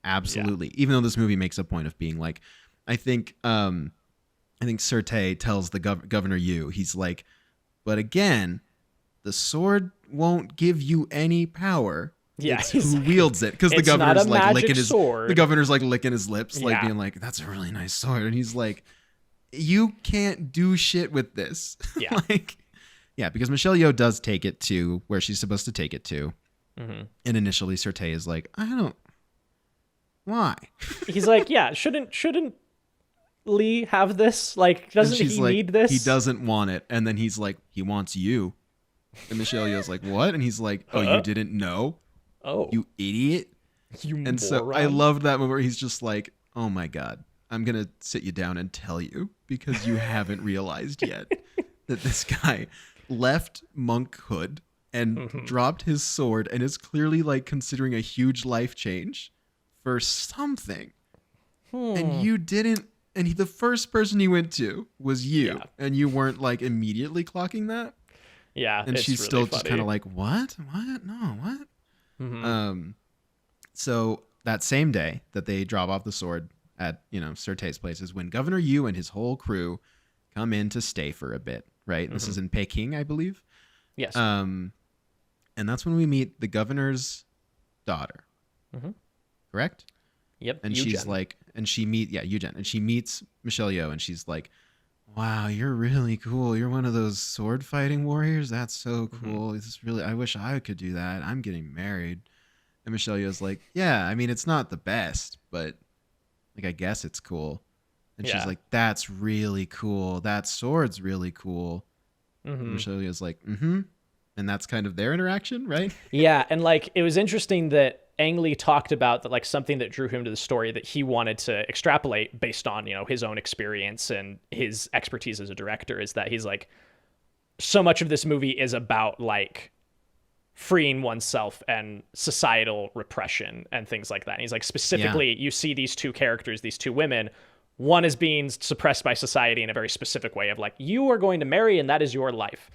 D: absolutely. Yeah. Even though this movie makes a point of being like, I think Surte tells the Governor Yu, he's like, but again, the sword won't give you any power.
C: Yeah,
D: it's who wields it, because the governor's like licking his lips, like being like, "That's a really nice sword," and he's like, "You can't do shit with this." Yeah, because Michelle Yeoh does take it to where she's supposed to take it to, and initially Surte is like, "I don't. Why?"
C: He's like, "Yeah, shouldn't Lee have this? Like, doesn't he need this?"
D: He doesn't want it, and then he's like, "He wants you." And Michelle Yeoh's like, "What?" And he's like, "Oh, you didn't know? Oh, you idiot!"
C: You
D: and moron. So I loved that moment where he's just like, "Oh my god, I'm gonna sit you down and tell you, because you haven't realized yet that this guy left monkhood and dropped his sword and is clearly like considering a huge life change for something, and you didn't." And the first person he went to was you, and you weren't like immediately clocking that.
C: Yeah,
D: and she's
C: really
D: still
C: funny.
D: Just kind of like, what? No, what? So that same day that they drop off the sword at Surte's place is when Governor Yu and his whole crew come in to stay for a bit. Right, this is in Peking, I believe.
C: Yes.
D: And that's when we meet the governor's daughter. Correct.
C: Yep.
D: And
C: Eugen.
D: she's like, Eugen, and she meets Michelle Yeoh, and she's like, "Wow, you're really cool. You're one of those sword fighting warriors. That's so cool. This is really. I wish I could do that. I'm getting married." And Michelle Yeoh's like, "Yeah, I mean, it's not the best, but like, I guess it's cool." And she's like, "That's really cool. That sword's really cool." And Michelle Yeoh's like, "Mm-hmm." And that's kind of their interaction, right?
C: Yeah, and like it was interesting that Ang Lee talked about that, like, something that drew him to the story that he wanted to extrapolate based on, his own experience and his expertise as a director, is that he's like, so much of this movie is about like freeing oneself and societal repression and things like that. And he's like, specifically, you see these two characters, these two women, one is being suppressed by society in a very specific way of like, you are going to marry and that is your life.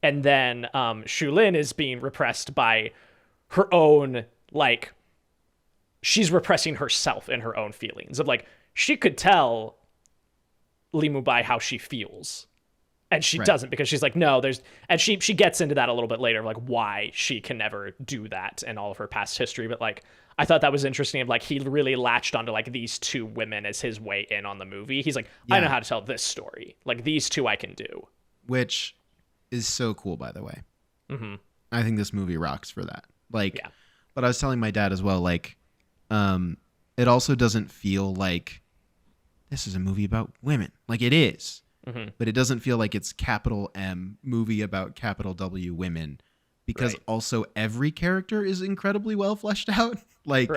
C: And then Shulin is being repressed by her own, like, she's repressing herself and her own feelings of like, she could tell Li Mubai how she feels. And she doesn't, because she's like, no, and she gets into that a little bit later, like why she can never do that and all of her past history. But like, I thought that was interesting of like, he really latched onto like these two women as his way in on the movie. He's like, I know how to tell this story. Like these two I can do.
D: Which is so cool, by the way. Mm-hmm. I think this movie rocks for that. Like, but I was telling my dad as well, like, it also doesn't feel like this is a movie about women. Like it is. Mm-hmm. But it doesn't feel like it's capital M movie about capital W women, because also every character is incredibly well fleshed out. Like,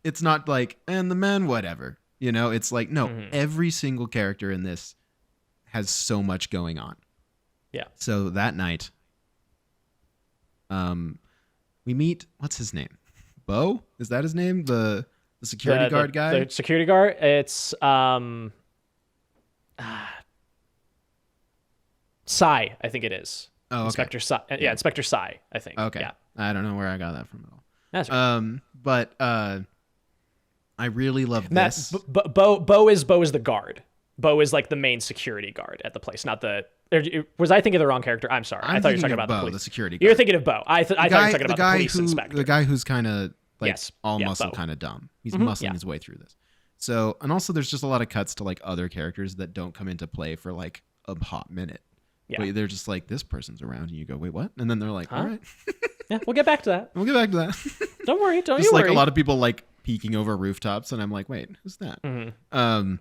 D: it's not like, and the men, whatever, it's like, no, every single character in this has so much going on. Yeah. So that night, we meet, what's his name? Bo? Is that his name? The security guard guy?
C: The security guard? It's, Sai, I think it is. Oh, okay. Inspector Sai. Yeah, Inspector Sai, I think.
D: Okay.
C: Yeah.
D: I don't know where I got that from at all.
C: That's right.
D: But I really love this.
C: Bo is the guard. Bo is like the main security guard at the place, not the. Was I thinking of the wrong character? I'm sorry. I thought you were talking about
D: Bo,
C: the police.
D: The security guard.
C: You're thinking of Bo. I thought you were talking about the police inspector.
D: The guy who's kind of like all muscle, kind of dumb. He's muscling his way through this. So, and also there's just a lot of cuts to like other characters that don't come into play for like a hot minute. Yeah. But they're just like, this person's around, and you go, wait, what? And then they're like, all right.
C: Yeah, we'll get back to that.
D: Don't worry.
C: Don't
D: just
C: you
D: like
C: worry.
D: A lot of people like peeking over rooftops, and I'm like, wait, who's that? Mm-hmm.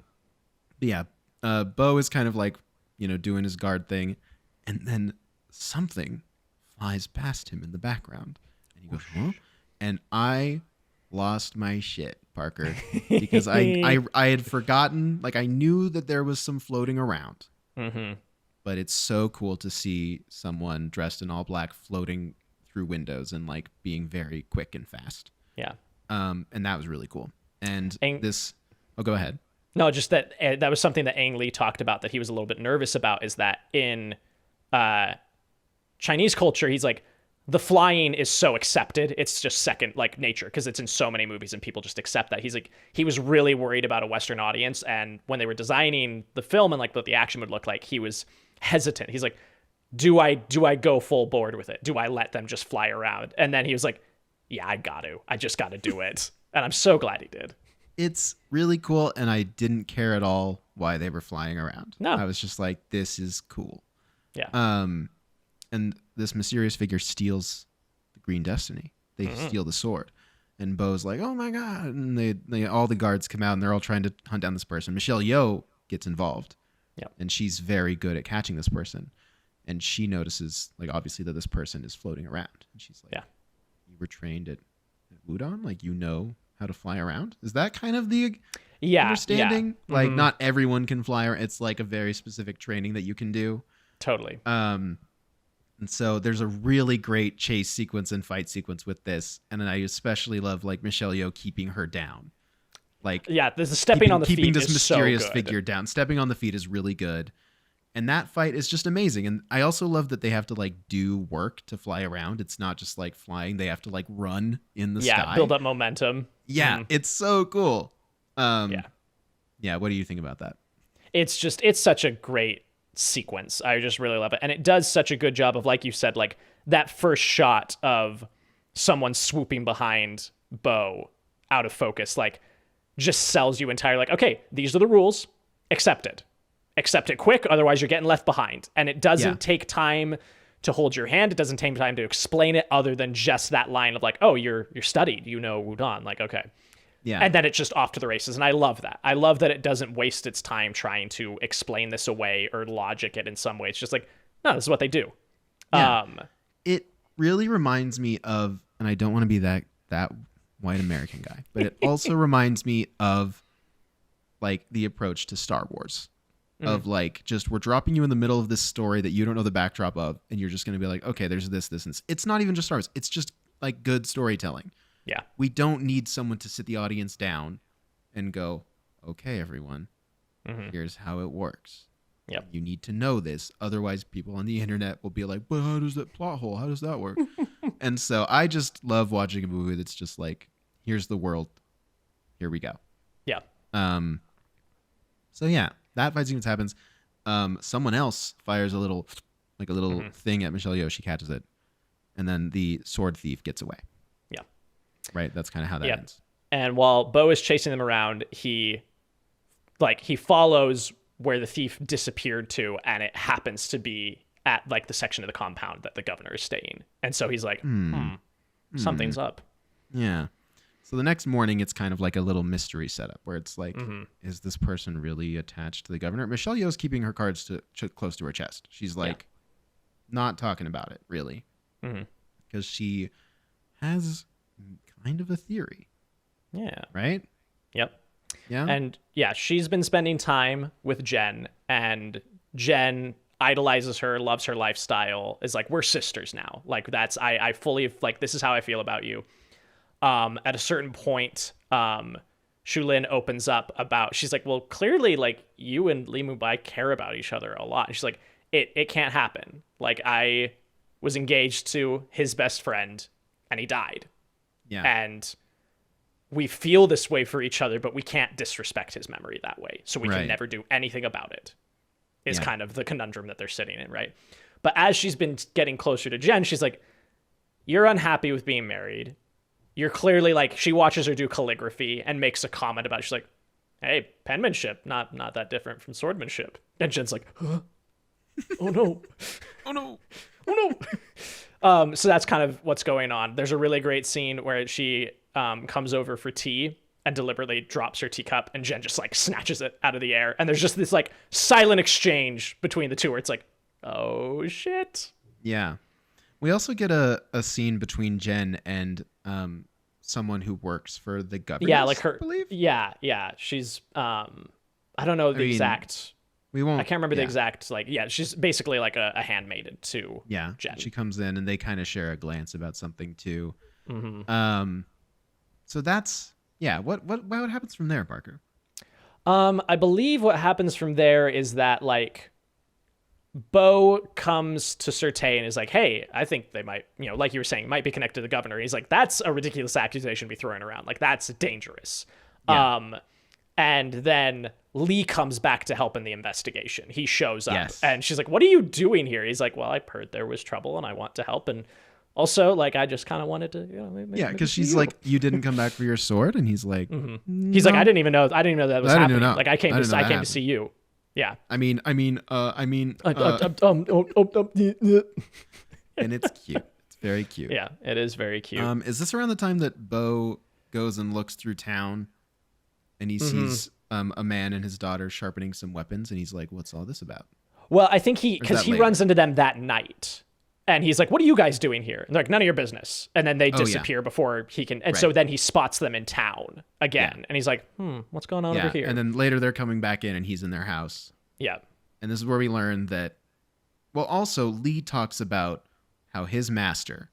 D: But yeah, Bo is kind of like, doing his guard thing, and then something flies past him in the background, and he goes, huh? And I lost my shit, Parker, because I had forgotten, like I knew that there was some floating around. Mm-hmm. But it's so cool to see someone dressed in all black floating through windows and like being very quick and fast. Yeah. And that was really cool. And go ahead.
C: No, just that was something that Ang Lee talked about that he was a little bit nervous about, is that in Chinese culture, he's like, the flying is so accepted. It's just second like nature because it's in so many movies and people just accept that. He's like, he was really worried about a Western audience. And when they were designing the film and like what the action would look like, he was hesitant. He's like, do I go full board with it? Do I let them just fly around? And then he was like, yeah, I just got to do it. And I'm so glad he did.
D: It's really cool. And I didn't care at all why they were flying around. No, I was just like, this is cool. Yeah. And this mysterious figure steals the Green Destiny. They steal the sword. And Bo's like, oh my God. And they all the guards come out and they're all trying to hunt down this person. Michelle Yeoh gets involved. Yep. And she's very good at catching this person. And she notices, like, obviously that this person is floating around. And she's like, you were trained at Wudon? Like, you know how to fly around? Is that kind of the understanding? Yeah. Like, not everyone can fly. It's like a very specific training that you can do.
C: Totally.
D: And so there's a really great chase sequence and fight sequence with this. And then I especially love, like, Michelle Yeoh keeping her down. Like,
C: this is stepping on the feet.
D: Keeping this mysterious
C: so good.
D: figure down. Stepping on the feet is really good. And that fight is just amazing. And I also love that they have to like do work to fly around. It's not just like flying. They have to like run in the sky.
C: Yeah, build up momentum.
D: Yeah, it's so cool. Yeah, what do you think about that?
C: It's such a great sequence. I just really love it. And it does such a good job of, like you said, like that first shot of someone swooping behind Bo out of focus, like just sells you entirely. Like, okay, these are the rules. Accept it quick, otherwise you're getting left behind. And it doesn't take time to hold your hand. It doesn't take time to explain it other than just that line of like, oh, you're studied, Wudon. Like, okay. Yeah. And then it's just off to the races. And I love that. I love that it doesn't waste its time trying to explain this away or logic it in some way. It's just like, no, this is what they do. Yeah.
D: It really reminds me of, and I don't want to be that white American guy. But it also reminds me of like the approach to Star Wars. Of like, just we're dropping you in the middle of this story that you don't know the backdrop of, and you're just going to be like, okay, there's this, and this. It's not even just Star Wars. It's just like good storytelling.
C: Yeah.
D: We don't need someone to sit the audience down and go, okay, everyone, here's how it works.
C: Yep.
D: You need to know this. Otherwise, people on the internet will be like, but how does that plot hole? How does that work? And so I just love watching a movie that's just like, here's the world. Here we go.
C: Yeah.
D: So yeah, that fight sequence happens. Someone else fires a little thing at Michelle Yeoh. She catches it. And then the sword thief gets away.
C: Yeah.
D: Right? That's kind of how that ends.
C: And while Bo is chasing them around, he follows where the thief disappeared to, and it happens to be at like the section of the compound that the governor is staying. And so he's like, something's up.
D: Yeah. So the next morning, it's kind of like a little mystery setup where it's like, is this person really attached to the governor? Michelle Yeoh's keeping her cards close to her chest. She's like not talking about it really, because she has kind of a theory.
C: Yeah.
D: Right?
C: Yep.
D: Yeah.
C: And yeah, she's been spending time with Jen, and Jen idolizes her, loves her lifestyle, is like, we're sisters now. Like that's, I fully, like, this is how I feel about you. At a certain point, Shulin opens up about, she's like, well, clearly like you and Li Mubai care about each other a lot. And she's like, it can't happen. Like I was engaged to his best friend and he died.
D: Yeah.
C: And we feel this way for each other, but we can't disrespect his memory that way. So we can never do anything about it, is kind of the conundrum that they're sitting in, right? But as she's been getting closer to Jen, she's like, you're unhappy with being married. You're clearly like, she watches her do calligraphy and makes a comment about it. She's like, hey, penmanship, not that different from swordmanship. And Jen's like, huh? Oh no.
D: Oh no.
C: Oh no. So that's kind of what's going on. There's a really great scene where she comes over for tea and deliberately drops her teacup, and Jen just like snatches it out of the air. And there's just this like silent exchange between the two where it's like, oh shit.
D: Yeah. We also get a scene between Jen and someone who works for the government.
C: Yeah, like her.
D: I believe.
C: Yeah. She's I don't know the exact.
D: We won't.
C: I can't remember the exact like. Yeah, she's basically like a handmaiden to Jen.
D: She comes in and they kind of share a glance about something too. So that's What happens from there, Parker?
C: I believe what happens from there is that like Bo comes to Certain and is like, hey, I think they might, like you were saying, might be connected to the governor. He's like, that's a ridiculous accusation to be throwing around. Like, that's dangerous. Yeah. And then Lee comes back to help in the investigation. He shows up and she's like, what are you doing here? He's like, well, I heard there was trouble and I want to help. And also, like, I just kind of wanted to, maybe
D: because she's like, you didn't come back for your sword. And he's like,
C: no. He's like, I didn't even know that was happening. Like, I came to see you. Yeah.
D: And it's cute. It's very cute.
C: Yeah, it is very cute.
D: Is this around the time that Bo goes and looks through town and he sees a man and his daughter sharpening some weapons and he's like, what's all this about?
C: Well, I think because he runs into them that night and he's like, what are you guys doing here? And they're like, none of your business. And then they disappear before he can. And so then he spots them in town again. And he's like, what's going on over here?
D: And then later they're coming back in and he's in their house.
C: Yeah.
D: And this is where we learn that, well, also Lee talks about how his master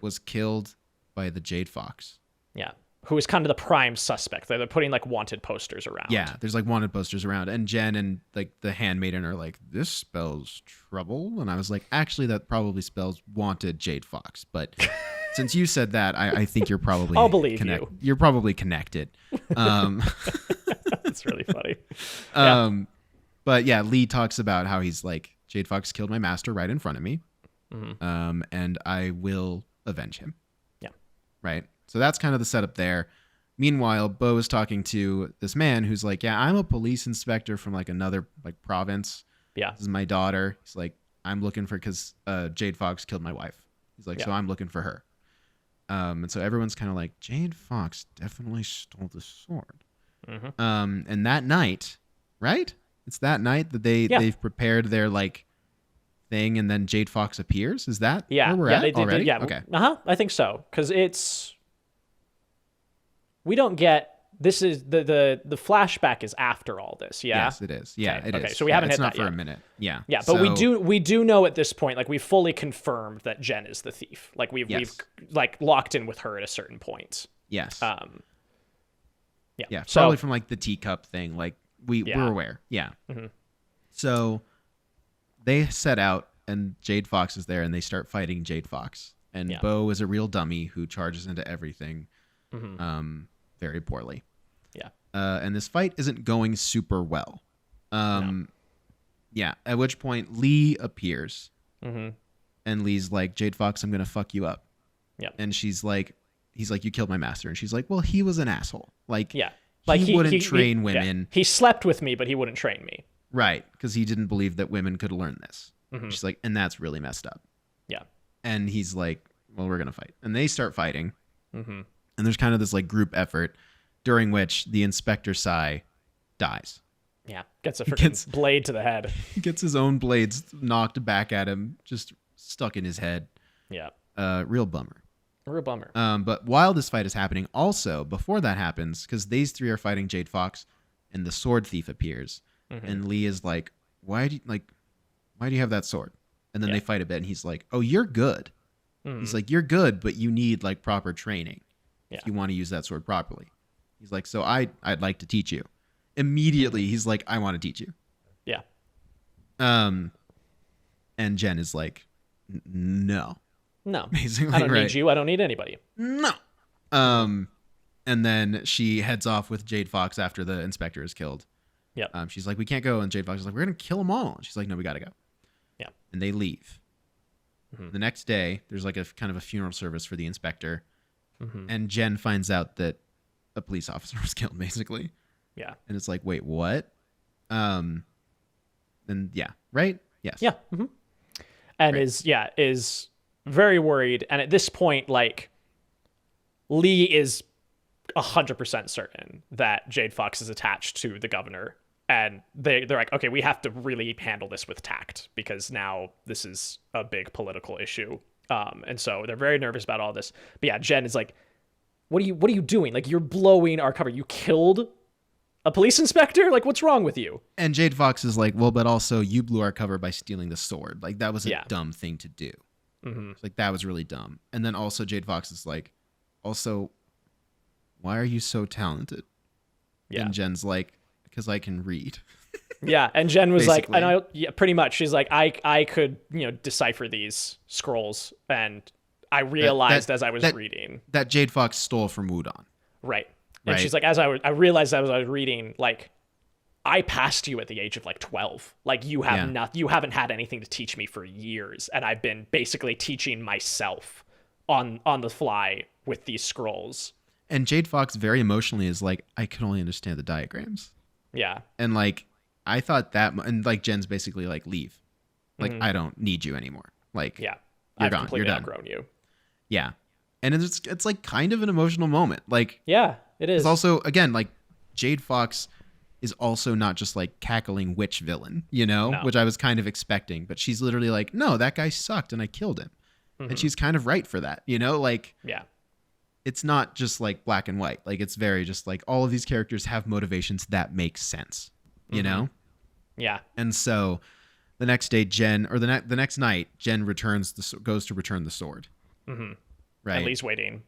D: was killed by the Jade Fox.
C: Yeah. Who is kind of the prime suspect. They're putting like wanted posters around.
D: Yeah, there's like wanted posters around. And Jen and like the handmaiden are like, this spells trouble. And I was like, actually, that probably spells wanted Jade Fox. But since you said that, I think you're probably
C: I'll believe you.
D: You're probably connected.
C: That's really funny.
D: But yeah, Lee talks about how he's like, Jade Fox killed my master right in front of me. And I will avenge him.
C: Yeah.
D: Right. So that's kind of the setup there. Meanwhile, Bo is talking to this man who's like, yeah, I'm a police inspector from like another like province.
C: Yeah.
D: This is my daughter. He's like, I'm looking for, because Jade Fox killed my wife. He's like, so I'm looking for her. And so everyone's kind of like, Jade Fox definitely stole the sword. And that night, right? It's that night that they've prepared their like thing, and then Jade Fox appears. Is that where we're at
C: they did,
D: already?
C: yeah.
D: Okay.
C: I think so, because it's we don't get. This is the flashback is after all this, yeah.
D: Yes, it is. Yeah,
C: okay.
D: it is.
C: Okay, so we haven't hit that
D: yet. It's not for
C: yet.
D: a minute. Yeah.
C: Yeah, but we do know at this point, like we fully confirmed that Jen is the thief. Like we've like locked in with her at a certain point.
D: Yes.
C: Yeah.
D: Yeah.
C: So,
D: probably from like the teacup thing. Like we're aware. Yeah.
C: Mm-hmm.
D: So they set out, and Jade Fox is there, and they start fighting Jade Fox. And Bo is a real dummy who charges into everything, very poorly.
C: Yeah.
D: And this fight isn't going super well.
C: No.
D: Yeah. At which point Lee appears,
C: Mm-hmm.
D: and Lee's like, Jade Fox, I'm gonna fuck you up.
C: Yeah.
D: And he's like, you killed my master. And she's like, well, he was an asshole. Like,
C: like
D: he wouldn't train women.
C: Yeah. He slept with me, but he wouldn't train me.
D: Right, because he didn't believe that women could learn this.
C: Mm-hmm.
D: She's like, and that's really messed up.
C: Yeah.
D: And he's like, well, we're gonna fight. And they start fighting.
C: Mm-hmm.
D: And there's kind of this like group effort, during which the Inspector Sai dies.
C: Yeah, gets a freaking blade to the head.
D: He gets his own blades knocked back at him, just stuck in his head.
C: Yeah.
D: Real bummer.
C: Real bummer.
D: But while this fight is happening, also before that happens, because these three are fighting Jade Fox, and the sword thief appears, and Lee is like, why do you have that sword? And then they fight a bit, and he's like, oh, you're good. He's like, you're good, but you need like proper training if you want to use that sword properly. He's like, so I'd like to teach you. Immediately, he's like, I want to teach you.
C: Yeah.
D: And Jen is like, no.
C: No.
D: Basically,
C: I don't need you. I don't need anybody.
D: No. And then she heads off with Jade Fox after the inspector is killed.
C: Yep.
D: She's like, we can't go. And Jade Fox is like, we're going to kill them all. And she's like, no, we got to go.
C: Yeah.
D: And they leave. The next day, there's like a kind of a funeral service for the inspector. And Jen finds out that a police officer was killed, basically.
C: Yeah.
D: And it's like, wait, what? Then right? Yes.
C: Yeah. Mm-hmm. And is very worried. And at this point, like, Lee is 100% certain that Jade Fox is attached to the governor. And they're like, okay, we have to really handle this with tact because now this is a big political issue. And so they're very nervous about all this. But yeah, Jen is like, what are you doing? Like, you're blowing our cover. You killed a police inspector? Like, what's wrong with you?
D: And Jade Fox is like, well, but also you blew our cover by stealing the sword. Like, that was a dumb thing to do. Like, that was really dumb. And then also Jade Fox is like, also, why are you so talented? Yeah. And Jen's like, because I can read.
C: Yeah, and Jen was like, pretty much. She's like, I could, decipher these scrolls, and I realized as I was reading
D: that Jade Fox stole from Wudon.
C: Right. And she's like, I realized as I was reading, like, I passed you at the age of like 12. Like, you haven't had anything to teach me for years, and I've been basically teaching myself on the fly with these scrolls.
D: And Jade Fox very emotionally is like, I can only understand the diagrams.
C: Yeah.
D: And like, I thought that, and like Jen's basically like, leave. Like, I don't need you anymore. Like,
C: yeah,
D: you're gone. You're done.
C: Outgrown you.
D: Yeah. And it's like kind of an emotional moment. Like,
C: yeah, it is.
D: It's also, again, like Jade Fox is also not just like cackling witch villain, which I was kind of expecting, but she's literally like, no, that guy sucked and I killed him. And she's kind of right for that, like,
C: yeah.
D: It's not just like black and white. Like, it's very just like all of these characters have motivations that make sense, you know?
C: Yeah.
D: And so the next day, the next night, Jen goes to return the sword. Right.
C: And Lee's waiting.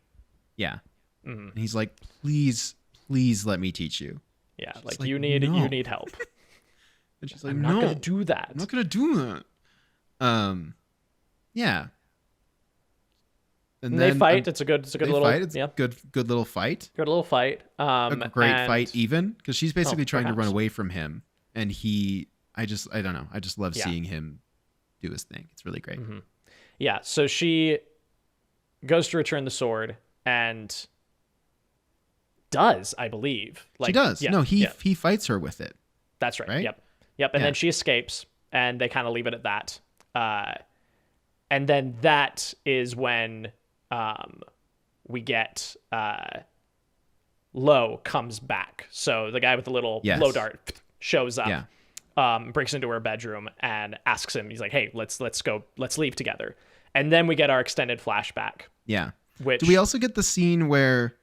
D: Yeah. And he's like, please let me teach you.
C: Yeah. Like, you need help.
D: And she's like,
C: I'm not going to do that.
D: I'm not going to do that. Yeah.
C: And they fight. It's a good little
D: fight. It's good little fight.
C: Good little fight.
D: A great fight, even because she's basically trying to run away from him, and I don't know. I just love seeing him do his thing. It's really great.
C: Yeah. So she goes to return the sword and does, I believe. Like,
D: she does.
C: Yeah,
D: no, he fights her with it.
C: That's right. Yep. And then she escapes, and they kind of leave it at that. And then that is when we get Lo comes back. So the guy with the little blow dart shows up, breaks into her bedroom and asks him, he's like, hey, let's leave together. And then we get our extended flashback.
D: Yeah.
C: Which,
D: do we also get the scene where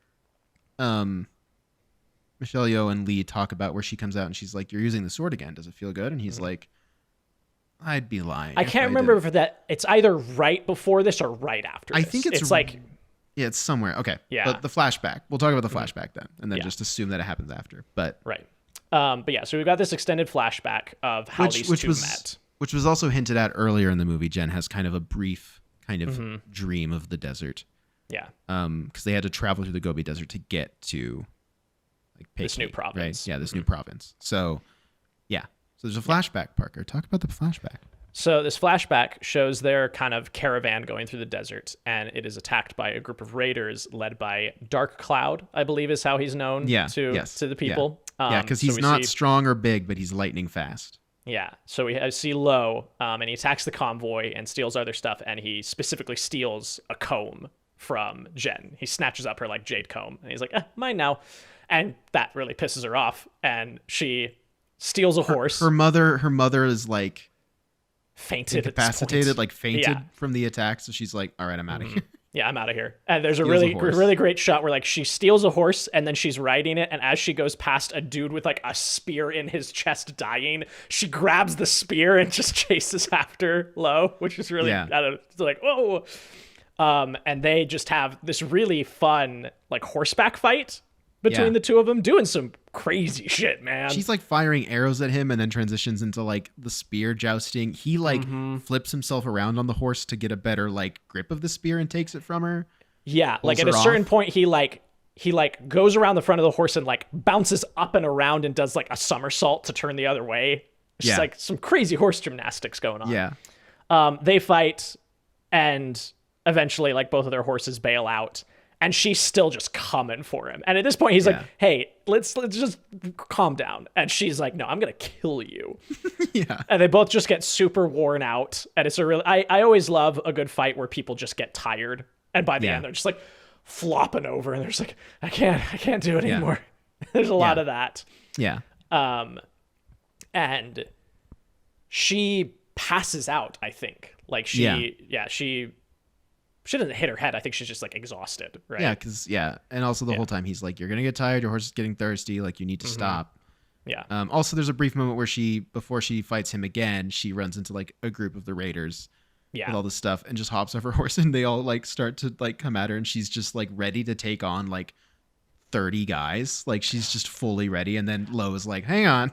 D: Michelle Yeoh and Lee talk about where she comes out and she's like, "You're using the sword again. Does it feel good?" And he's like, "I'd be lying."
C: I can't remember if that it's either right before this or right after.
D: I
C: this.
D: think it's
C: like,
D: yeah, it's somewhere. Okay,
C: yeah.
D: But the flashback. We'll talk about the flashback then, and then just assume that it happens after. But
C: right. But yeah, so we've got this extended flashback of how these two met.
D: Which was also hinted at earlier in the movie. Jen has kind of a brief kind of dream of the desert.
C: Yeah.
D: Because they had to travel through the Gobi Desert to get to like
C: this new
D: Peking,
C: province.
D: right? Yeah, this new province. So, yeah. So there's a flashback, Parker. Talk about the flashback.
C: So this flashback shows their kind of caravan going through the desert, and it is attacked by a group of raiders led by Dark Cloud, I believe is how he's known to the people.
D: Yeah, because he's not strong or big, but he's lightning fast.
C: Yeah, so we see Lo, and he attacks the convoy and steals other stuff, and he specifically steals a comb from Jen. He snatches up her like jade comb, and he's like, mine now. And that really pisses her off, and she steals a horse.
D: Her mother is like
C: fainted,
D: incapacitated, like fainted from the attack. So she's like, all right, I'm out of here.
C: Yeah, I'm out of here. And there's a really great shot where like she steals a horse and then she's riding it, and as she goes past a dude with like a spear in his chest dying, she grabs the spear and just chases after Lo, which is really it's like, whoa. And they just have this really fun like horseback fight between the two of them, doing some crazy shit, man.
D: She's like firing arrows at him and then transitions into like the spear jousting. He like flips himself around on the horse to get a better like grip of the spear and takes it from her.
C: Yeah, like at a certain point he goes around the front of the horse and like bounces up and around and does like a somersault to turn the other way. It's just like some crazy horse gymnastics going on.
D: Yeah.
C: They fight, and eventually like both of their horses bail out. And she's still just coming for him. And at this point, he's like, hey, let's just calm down. And she's like, no, I'm going to kill you.
D: Yeah.
C: And they both just get super worn out. And it's a really, I always love a good fight where people just get tired. And by the end, they're just like flopping over. And they're just like, I can't do it anymore. There's a lot of that.
D: Yeah.
C: And she passes out, I think. Like she doesn't hit her head. I think she's just like exhausted, right?
D: Yeah, because and also the whole time he's like, "You're gonna get tired. Your horse is getting thirsty. Like you need to stop."
C: Yeah.
D: Also, there's a brief moment where before she fights him again, she runs into like a group of the raiders with all this stuff and just hops off her horse, and they all like start to like come at her, and she's just like ready to take on like 30 guys. Like she's just fully ready, and then Lo is like, "Hang on."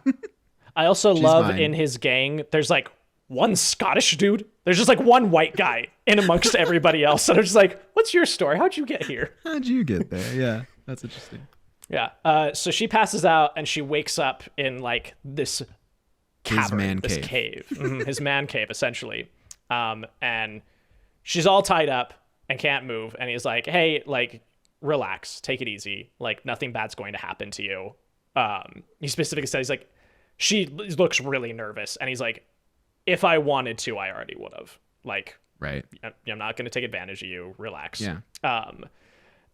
C: I also love in his gang, there's like one Scottish dude. There's just like one white guy in amongst everybody else. And I'm just like, what's your story? How'd you get here?
D: How'd you get there? Yeah, that's interesting.
C: Yeah. So she passes out and she wakes up in like this cavern, cave. His man cave, essentially. And she's all tied up and can't move. And he's like, hey, like, relax, take it easy. Like, nothing bad's going to happen to you. He specifically said, he's like, she looks really nervous. And he's like, if I wanted to, I already would have. Like,
D: right.
C: I'm not going to take advantage of you. Relax.
D: Yeah.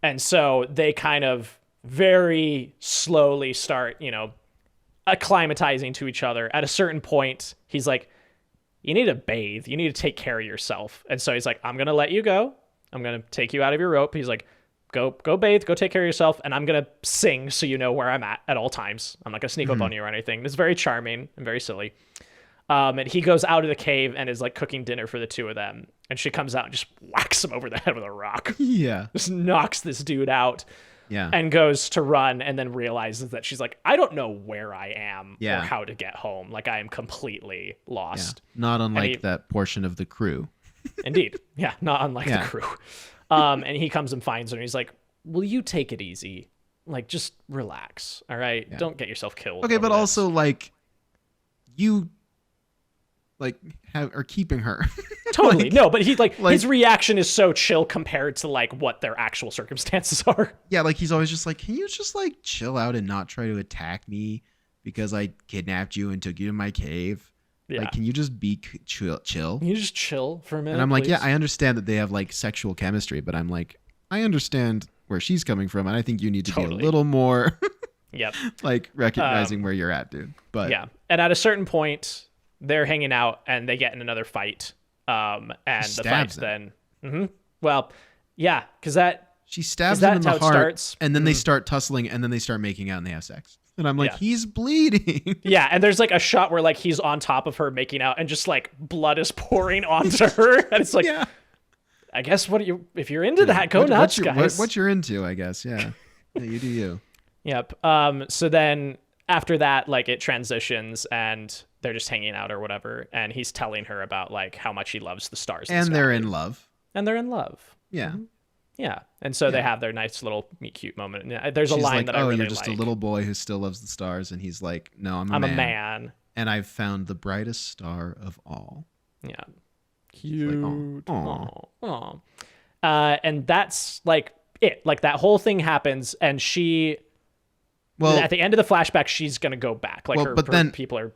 C: And so they kind of very slowly start, acclimatizing to each other. At a certain point, he's like, you need to bathe. You need to take care of yourself. And so he's like, I'm going to let you go. I'm going to take you out of your rope. He's like, go bathe, go take care of yourself. And I'm going to sing so you know where I'm at all times. I'm not going to sneak up on you or anything. It's very charming and very silly. And he goes out of the cave and is like cooking dinner for the two of them. And she comes out and just whacks him over the head with a rock.
D: Yeah.
C: Just knocks this dude out.
D: Yeah.
C: And goes to run and then realizes that she's like, I don't know where I am or how to get home. Like I am completely lost.
D: Yeah. Not unlike that portion of the crew.
C: Indeed. Yeah. Not unlike the crew. And he comes and finds her and he's like, will you take it easy? Like, just relax. All right. Yeah. Don't get yourself killed.
D: Okay. But also like you are keeping her.
C: Totally. No, but he like his reaction is so chill compared to like what their actual circumstances are.
D: Yeah, like he's always just like, can you just like chill out and not try to attack me because I kidnapped you and took you to my cave? Yeah. Like, can you just be chill?
C: Can you just chill for a minute?
D: And I'm like,
C: please?
D: yeah, I understand that they have like sexual chemistry, but I'm like, I understand where she's coming from, and I think you need to be a little more like recognizing where you're at, dude. But
C: yeah. And at a certain point, they're hanging out and they get in another fight. And the fight then, well, yeah, because
D: She stabs
C: that
D: him in the
C: how it
D: heart,
C: starts?
D: and then they start tussling, and then they start making out, and they have sex. And I'm like,
C: Yeah.
D: he's bleeding.
C: Yeah, and there's like a shot where like he's on top of her making out, and just like blood is pouring onto her, and it's like,
D: Yeah.
C: I guess if you're into that, go nuts, guys.
D: What you're into, I guess. Yeah. Yeah, you do you.
C: Yep. So then after that, like it transitions, and they're just hanging out or whatever, and he's telling her about like how much he loves the stars,
D: And they're in love.
C: and they're in love.
D: Yeah.
C: Yeah, and so they have their nice little meet cute moment. And there's a
D: She's
C: line
D: like,
C: that I really
D: you're just
C: like.
D: a little boy who still loves the stars, and he's like, no, I'm
C: I'm
D: a
C: a man.
D: and I've found the brightest star of all.
C: Yeah, cute.
D: Like, aw.
C: Aw. And that's like it. Like that whole thing happens, and she.
D: Well,
C: at the end of the flashback, she's gonna go back. Like her people are.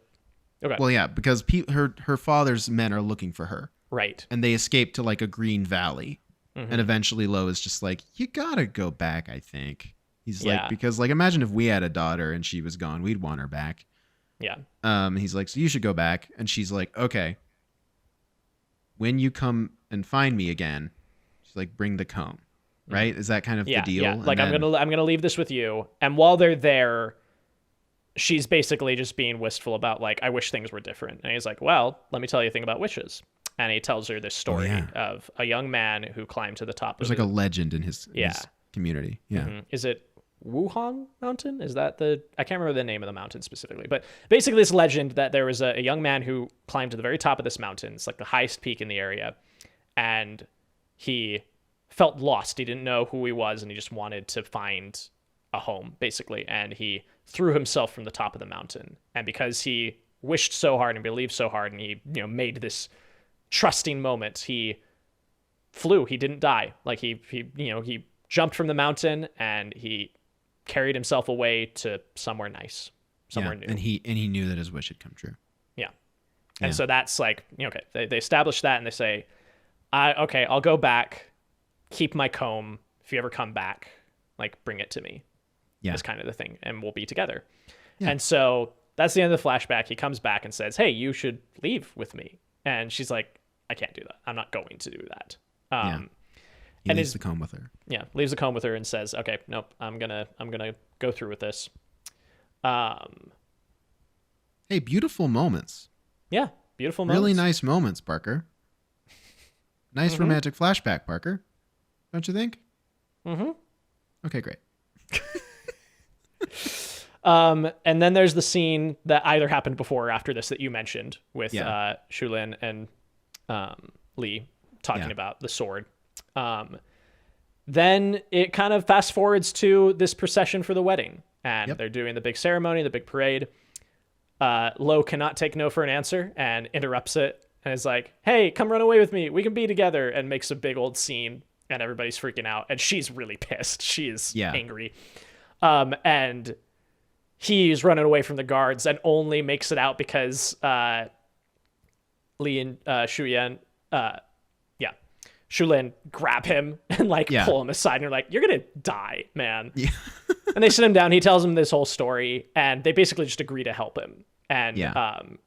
C: Okay.
D: Well, yeah, because her father's men are looking for her,
C: Right.
D: and they escape to like a green valley. And eventually Lo is just like, you gotta go back, I think. He's like, because like, imagine if we had a daughter and she was gone, we'd want her back.
C: Yeah.
D: He's like, so you should go back. And she's like, okay. When you come and find me again, she's like, bring the comb. Right? Is that kind of the deal?
C: Yeah.
D: And
C: Like,
D: then,
C: I'm gonna leave this with you. And while they're there, she's basically just being wistful about like, I wish things were different. And he's like, well, let me tell you a thing about wishes. And he tells her this story of a young man who climbed to the top
D: there's
C: of
D: like a legend in his community. Yeah.
C: Is it Wuhan Mountain? Is that I can't remember the name of the mountain specifically, but basically this legend that there was a young man who climbed to the very top of this mountain. It's like the highest peak in the area. And he felt lost. He didn't know who he was, and he just wanted to find a home, basically. And he threw himself from the top of the mountain. And because he wished so hard and believed so hard, and he, made this trusting moment, he flew. He didn't die. Like he jumped from the mountain, and he carried himself away to somewhere nice, somewhere new.
D: And he knew that his wish had come true.
C: Yeah. And so that's like, okay, they establish that, and they say, I'll go back, keep my comb. If you ever come back, like bring it to me. Yeah. Is kind of the thing, and we'll be together. Yeah. And so that's the end of the flashback. He comes back and says, hey, you should leave with me. And she's like, I can't do that. I'm not going to do that.
D: He leaves the comb with her.
C: Yeah, leaves the comb with her and says, okay, nope, I'm gonna go through with this.
D: Hey, beautiful moments.
C: Yeah, beautiful moments.
D: Really nice moments, Parker. Nice romantic flashback, Parker. Don't you think? Mm-hmm. Okay, great.
C: And then there's the scene that either happened before or after this that you mentioned with Shulin and Lee talking about the sword. Then it kind of fast forwards to this procession for the wedding, and they're doing the big ceremony, the big parade. Lo cannot take no for an answer and interrupts it and is like, hey, come run away with me. We can be together, and makes a big old scene, and everybody's freaking out, and she's really pissed. She is angry. And he's running away from the guards and only makes it out because Lien, Shulin grab him and pull him aside, and you're like, you're gonna die, man. Yeah. And they sit him down. He tells him this whole story, and they basically just agree to help him. And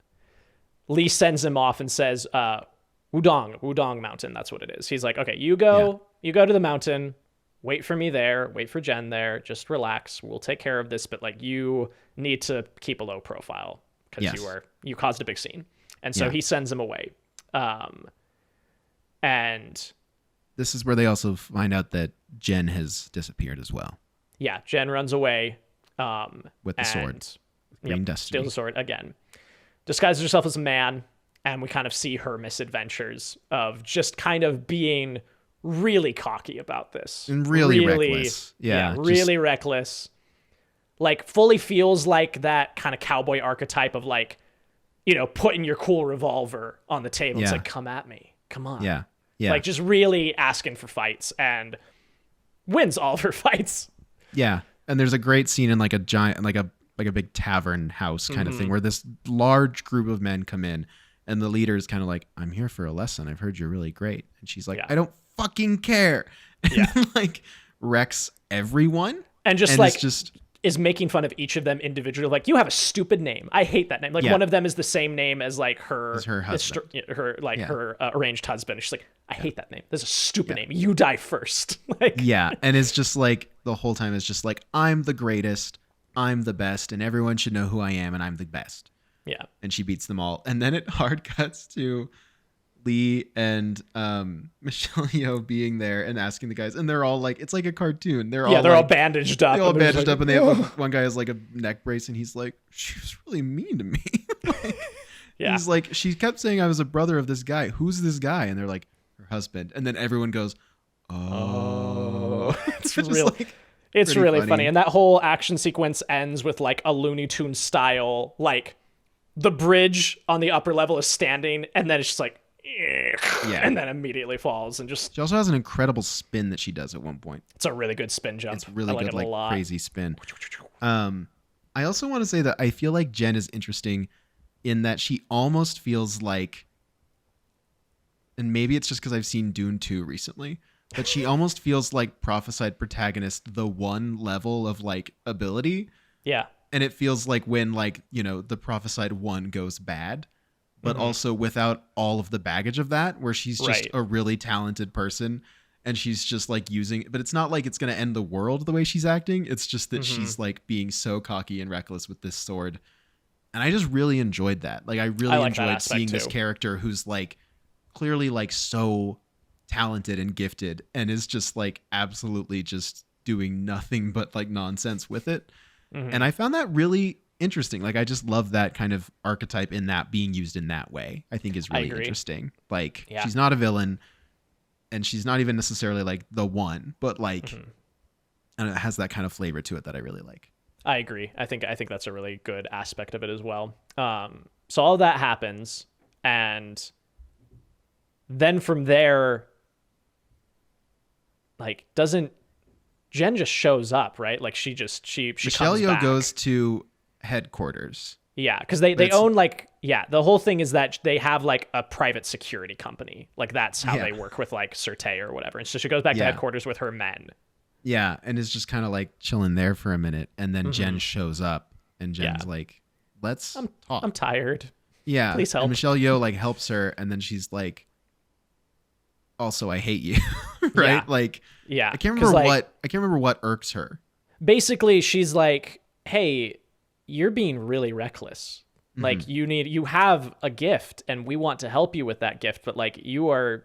C: Lee sends him off and says, Wudong Mountain, that's what it is. He's like, okay, you go to the mountain, wait for me there, wait for Jen there, just relax. We'll take care of this, but you need to keep a low profile because you caused a big scene. And so he sends him away. And
D: this is where they also find out that Jen has disappeared as well.
C: Yeah, Jen runs away.
D: With the sword. Green Destiny.
C: Steals the sword again. Disguises herself as a man, and we kind of see her misadventures of just kind of being really cocky about this.
D: And really reckless. Yeah,
C: really reckless. Fully feels like that kind of cowboy archetype of putting your cool revolver on the table. It's like, come at me. Come on.
D: Yeah. Yeah.
C: Just really asking for fights, and wins all of her fights.
D: Yeah. And there's a great scene in a giant, like a big tavern house kind of thing, where this large group of men come in, and the leader is kind of like, I'm here for a lesson. I've heard you're really great. And she's like, I don't fucking care. And wrecks everyone.
C: And just is making fun of each of them individually. Like, you have a stupid name. I hate that name. Like, one of them is the same name as like her
D: husband.
C: her arranged husband. And she's like, I hate that name. That's a stupid name. You die first. Like,
D: yeah. And it's just like the whole time it's just like, I'm the greatest, I'm the best, and everyone should know who I am, and I'm the best.
C: Yeah.
D: And she beats them all. And then it hard cuts to Lee and Michelle Yeoh being there and asking the guys, and they're all like, it's like a cartoon. They're all bandaged up.
C: They're all
D: bandaged up, and they have one guy has like a neck brace, and he's like, she was really mean to me. He's like, she kept saying I was a brother of this guy. Who's this guy? And they're like, her husband. And then everyone goes, oh.
C: It's really funny. And that whole action sequence ends with like a Looney Tunes style, like the bridge on the upper level is standing, and then it's just like, and then immediately falls. And just,
D: she also has an incredible spin that she does at one point.
C: It's a really good spin jump.
D: It's really good, like crazy spin. I also want to say that I feel like Jen is interesting in that she almost feels like, and maybe it's just because I've seen Dune 2 recently, but she almost feels like prophesied protagonist, the one level of like ability.
C: Yeah.
D: And it feels like when like, you know, the prophesied one goes bad, but also without all of the baggage of that, where she's just a really talented person and she's just like using, but it's not like it's going to end the world the way she's acting. It's just that she's like being so cocky and reckless with this sword. And I just really enjoyed that. Like, I really enjoyed seeing this character who's like clearly like so talented and gifted and is just like absolutely just doing nothing but like nonsense with it. And I found that really interesting. Like, I just love that kind of archetype in that being used in that way. I think is really interesting. Like, she's not a villain and she's not even necessarily like the one, but like, and it has that kind of flavor to it that I really like.
C: I agree. I think that's a really good aspect of it as well. So all that happens, and then from there, like, doesn't Jen just shows up, right? Like, she
D: Michelle
C: comes
D: Yeoh
C: back.
D: goes to headquarters.
C: Yeah, because they own like, the whole thing is that they have like a private security company. Like, that's how they work with like Certé or whatever. And so she goes back to headquarters with her men.
D: Yeah, and is just kind of like chilling there for a minute, and then Jen shows up, and Jen's like, "Let's talk.
C: I'm tired.
D: Yeah,
C: please help."
D: And Michelle Yeoh like helps her, and then she's like, "Also, I hate you," right?
C: Yeah.
D: Like,
C: yeah,
D: I can't remember what irks her.
C: Basically, she's like, "Hey, you're being really reckless. Like, you have a gift, and we want to help you with that gift, but like, you are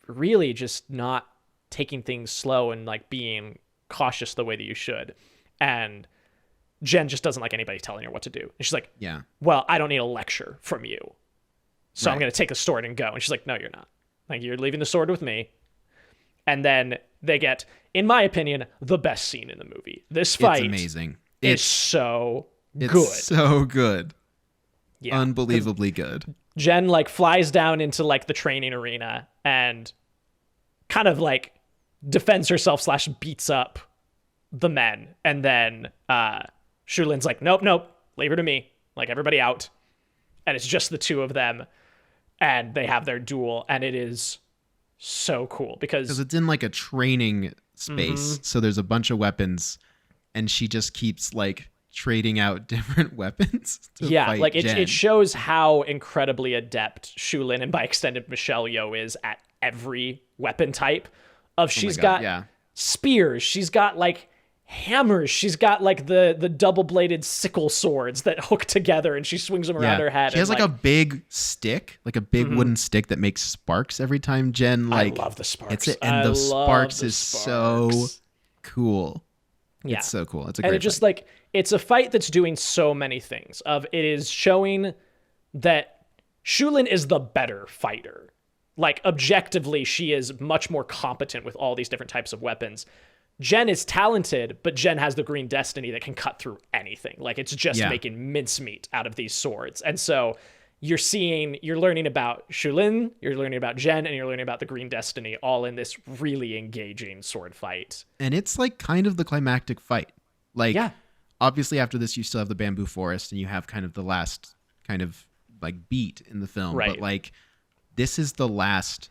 C: really just not taking things slow and like being cautious the way that you should." And Jen just doesn't like anybody telling her what to do. And she's like,
D: "Yeah,
C: well, I don't need a lecture from you, so I'm going to take the sword and go." And she's like, "No, you're not. Like, you're leaving the sword with me." And then they get, in my opinion, the best scene in the movie. This fight
D: it's amazing.
C: It's so good.
D: It's so good.
C: Yeah.
D: Unbelievably good.
C: Jen like flies down into like the training arena and kind of like defends herself / beats up the men. And then Shulin's like, nope, leave her to me. Like, everybody out. And it's just the two of them. And they have their duel. And it is so cool because
D: it's in like a training space. So there's a bunch of weapons. And she just keeps like trading out different weapons to fight
C: like
D: Jen.
C: it shows how incredibly adept Shulin, and by extended Michelle Yeoh, is at every weapon type. She's got spears, she's got like hammers, she's got like the double-bladed sickle swords that hook together, and she swings them around her head.
D: She has like a big stick, like a big wooden stick that makes sparks every time Jen like.
C: I love the sparks.
D: It's and the sparks is so cool.
C: Yeah.
D: It's so cool. It's a great
C: and it just
D: fight.
C: like, it's a fight that's doing so many things. It is showing that Shulin is the better fighter. Like, objectively, she is much more competent with all these different types of weapons. Jen is talented, but Jen has the green destiny that can cut through anything. Like, it's just making mincemeat out of these swords. And so you're learning about Shulin, you're learning about Jen, and you're learning about the green destiny all in this really engaging sword fight.
D: And it's like kind of the climactic fight. Like, obviously after this, you still have the bamboo forest and you have kind of the last kind of like beat in the film. Right. But like, this is the last,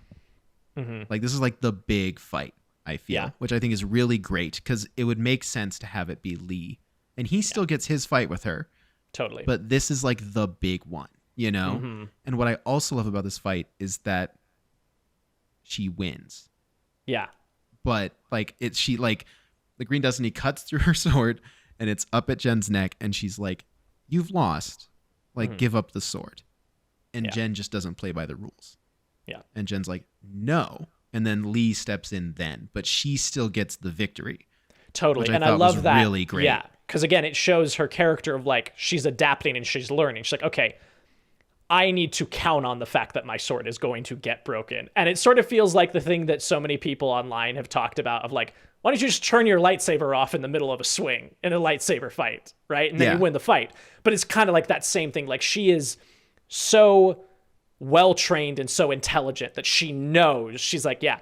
D: like, this is like the big fight, I feel, which I think is really great because it would make sense to have it be Lee And he still gets his fight with her.
C: Totally.
D: But this is like the big one, you know?
C: Mm-hmm.
D: And what I also love about this fight is that she wins.
C: Yeah.
D: But like the Green Destiny cuts through her sword and it's up at Jen's neck and she's like, "You've lost. Like, give up the sword." And Jen just doesn't play by the rules.
C: Yeah.
D: And Jen's like, "No." And then Lee steps in then, but she still gets the victory.
C: Totally.
D: Which
C: And I love that.
D: Really great.
C: Yeah. Because again, it shows her character of like, she's adapting and she's learning. She's like, okay, I need to count on the fact that my sword is going to get broken. And it sort of feels like the thing that so many people online have talked about of like, why don't you just turn your lightsaber off in the middle of a swing in a lightsaber fight, right? And then you win the fight. But it's kind of like that same thing. Like, she is so well-trained and so intelligent that she knows, she's like, yeah,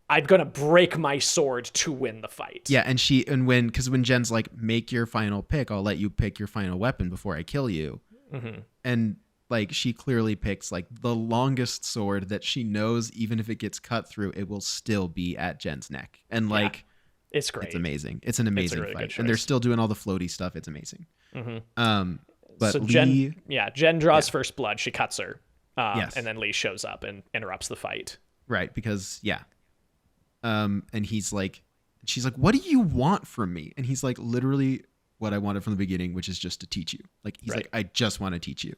C: I'm going to break my sword to win the fight.
D: Yeah, and when Jen's like, "Make your final pick, I'll let you pick your final weapon before I kill you."
C: Mm-hmm.
D: And like, she clearly picks like the longest sword that she knows, even if it gets cut through, it will still be at Jen's neck. And like,
C: it's great.
D: It's amazing. It's an amazing
C: really
D: fight. And they're still doing all the floaty stuff. It's amazing.
C: Mm-hmm.
D: But
C: so
D: Lee,
C: Jen draws first blood. She cuts her.
D: Yes.
C: And then Lee shows up and interrupts the fight.
D: Right, because and she's like, "What do you want from me?" And he's like, "Literally what I wanted from the beginning, which is just to teach you." Like, he's like, "I just want to teach you."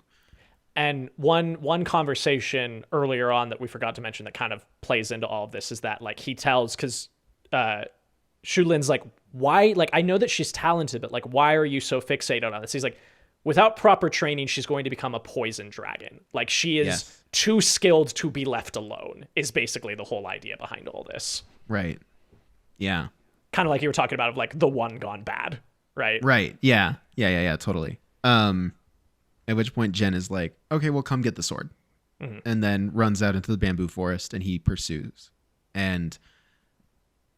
C: And one conversation earlier on that we forgot to mention that kind of plays into all of this is that like he tells, because Shulin's like, "Why? Like, I know that she's talented, but like, why are you so fixated on this?" He's like, "Without proper training, she's going to become a poison dragon. Like, she is too skilled to be left alone," is basically the whole idea behind all this.
D: Right. Yeah.
C: Kind of like you were talking about of like the one gone bad, right?
D: Right. Yeah. Yeah. Totally. At which point Jen is like, "Okay, well, come get the sword," and then runs out into the bamboo forest and he pursues. And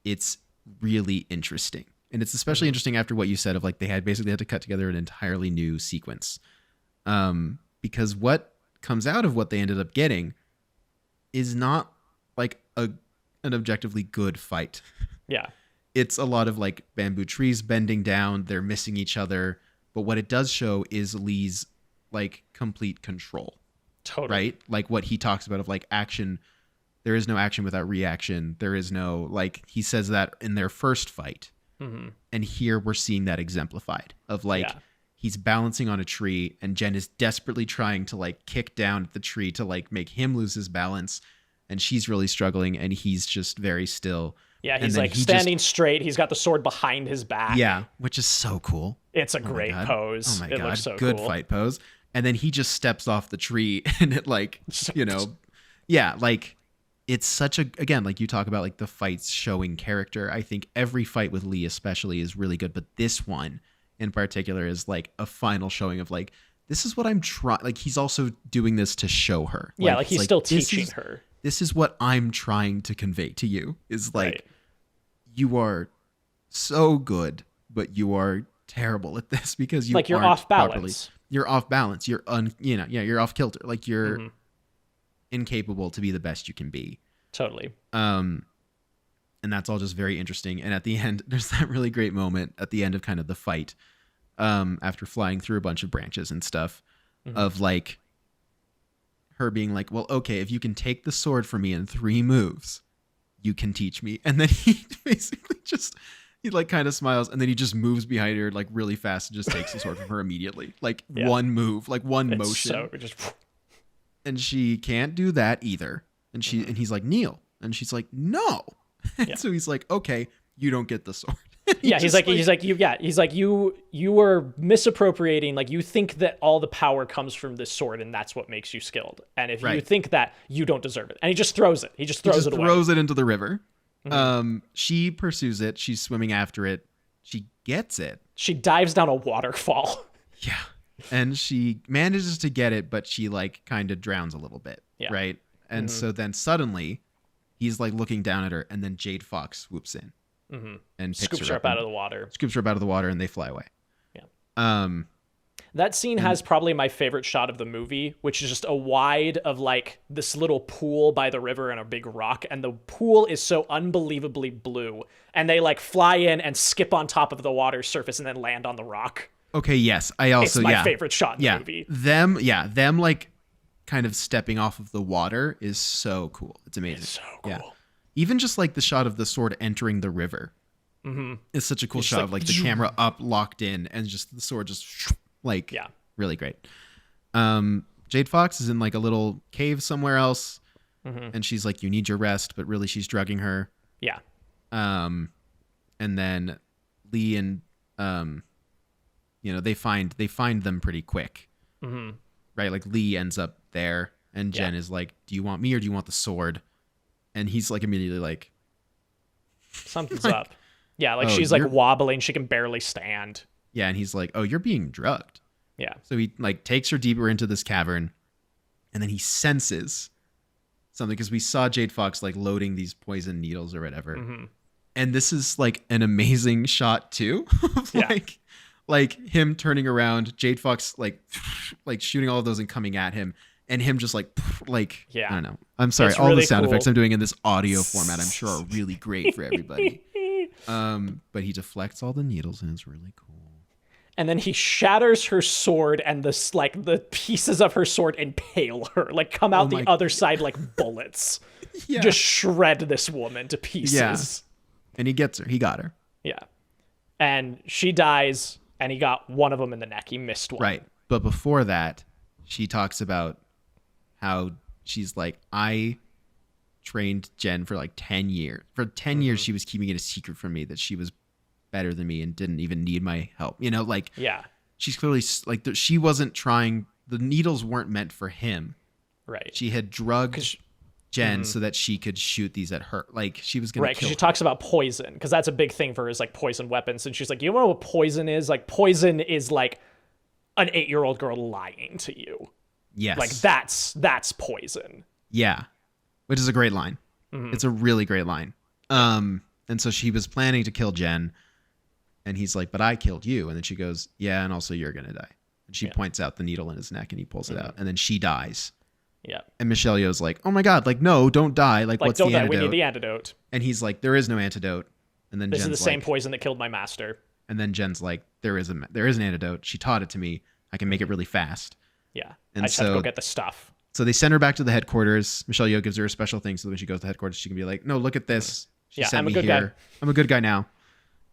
D: it's really interesting. And it's especially interesting after what you said of like, they had to cut together an entirely new sequence. Because what comes out of what they ended up getting is not like an objectively good fight.
C: Yeah.
D: It's a lot of like bamboo trees bending down. They're missing each other. But what it does show is Lee's like complete control.
C: Totally.
D: Right? Like what he talks about of like action. There is no action without reaction. There is no, like, he says that in their first fight. Mm-hmm. And here we're seeing that exemplified of like, he's balancing on a tree and Jen is desperately trying to like kick down at the tree to like make him lose his balance. And she's really struggling and he's just very still.
C: Yeah, he's like standing straight. He's got the sword behind his back.
D: Yeah, which is so cool.
C: It's a great pose.
D: Oh my God.
C: Looks so
D: Good
C: cool.
D: Fight pose. And then he just steps off the tree and it like, like it's such a, again, like you talk about like the fights showing character. I think every fight with Lee especially is really good. But this one in particular is like a final showing of like, this is what I'm trying. Like he's also doing this to show her.
C: Yeah, like he's still teaching her.
D: This is what I'm trying to convey to you is like, you are so good, but you are terrible at this because you
C: like you're
D: aren't
C: off balance.
D: Properly. You're off balance. You're you're off kilter. Like you're incapable to be the best you can be.
C: Totally.
D: And that's all just very interesting. And at the end, there's that really great moment at the end of kind of the fight, after flying through a bunch of branches and stuff, of like her being like, "Well, okay, if you can take the sword from me in 3 moves, you can teach me." And then he basically he like kind of smiles and then he just moves behind her like really fast and just takes the sword from her immediately. Like one move, like one motion.
C: So just...
D: And she can't do that either. And and he's like, "Kneel." And she's like, "No." And so he's like, "Okay, you don't get the sword."
C: He's like you were misappropriating, like you think that all the power comes from this sword and that's what makes you skilled. And if you think that, you don't deserve it. And he just throws it. He just throws it away.
D: Throws it into the river. She pursues it. She's swimming after it. She gets it.
C: She dives down a waterfall.
D: Yeah. And she manages to get it, but she like kind of drowns a little bit.
C: Yeah.
D: Right. And so then suddenly he's like looking down at her and then Jade Fox swoops in. And picks
C: Scoops her up out of the water.
D: Scoops her up out of the water and they fly away.
C: Yeah. That scene has probably my favorite shot of the movie, which is just a wide of like this little pool by the river and a big rock. And the pool is so unbelievably blue. And they like fly in and skip on top of the water surface and then land on the rock.
D: Okay, yes. I also,
C: it's my favorite shot in the movie.
D: Them like kind of stepping off of the water is so cool. It's amazing.
C: It's so cool.
D: Yeah. Even just like the shot of the sword entering the river is such a cool shot of like the camera up, locked in, and just the sword just like, really great. Jade Fox is in like a little cave somewhere else, and she's like, you need your rest, but really she's drugging her.
C: Yeah.
D: And then Lee and they find them pretty quick. Right? Like Lee ends up there, and Jen is like, do you want me or do you want the sword? And he's like immediately like,
C: something's up. Yeah, like she's like wobbling, she can barely stand.
D: Yeah, and he's like, oh, you're being drugged.
C: Yeah.
D: So he like takes her deeper into this cavern, and then he senses something, because we saw Jade Fox like loading these poison needles or whatever. And this is like an amazing shot too. Of like him turning around, Jade Fox like shooting all of those and coming at him, and him just like I don't know. I'm sorry,
C: it's
D: all
C: really
D: the sound
C: cool.
D: effects I'm doing in this audio format, I'm sure are really great for everybody. But he deflects all the needles, and it's really cool.
C: And then he shatters her sword, and the pieces of her sword impale her, like come out the other side like bullets. Just shred this woman to pieces.
D: Yeah. And he gets her. He got her.
C: Yeah. And she dies, and he got one of them in the neck. He missed one.
D: Right. But before that, she talks about how she's like, I trained Jen for like 10 years. For 10 years, she was keeping it a secret from me that she was better than me and didn't even need my help. She's clearly like, she wasn't trying, the needles weren't meant for him.
C: Right.
D: She had drugged Jen so that she could shoot these at her. Like, she was going to kill
C: because she
D: her.
C: talks about poison, because that's a big thing for her, is like poison weapons. And she's like, you know what poison is? Like, poison is like an 8-year-old girl lying to you.
D: Yes.
C: Like, that's poison.
D: Yeah. Which is a great line. It's a really great line. And so she was planning to kill Jen, and he's like, but I killed you. And then she goes, yeah, and also you're going to die. And she points out the needle in his neck, and he pulls it out. And then she dies.
C: Yeah.
D: And Michelle Yeoh's like, oh my God, like, no, don't die. Like what's the antidote?
C: We need the antidote.
D: And he's like, there is no antidote. And then
C: this
D: Jen's
C: is the same poison that killed my master.
D: And then Jen's like, there is an antidote. She taught it to me. I can make it really fast.
C: Yeah.
D: And
C: I just have to go get the stuff.
D: So they send her back to the headquarters. Michelle Yeoh gives her a special thing so that when she goes to the headquarters, she can be like, no, look at this. She sent me here. I'm a good guy now.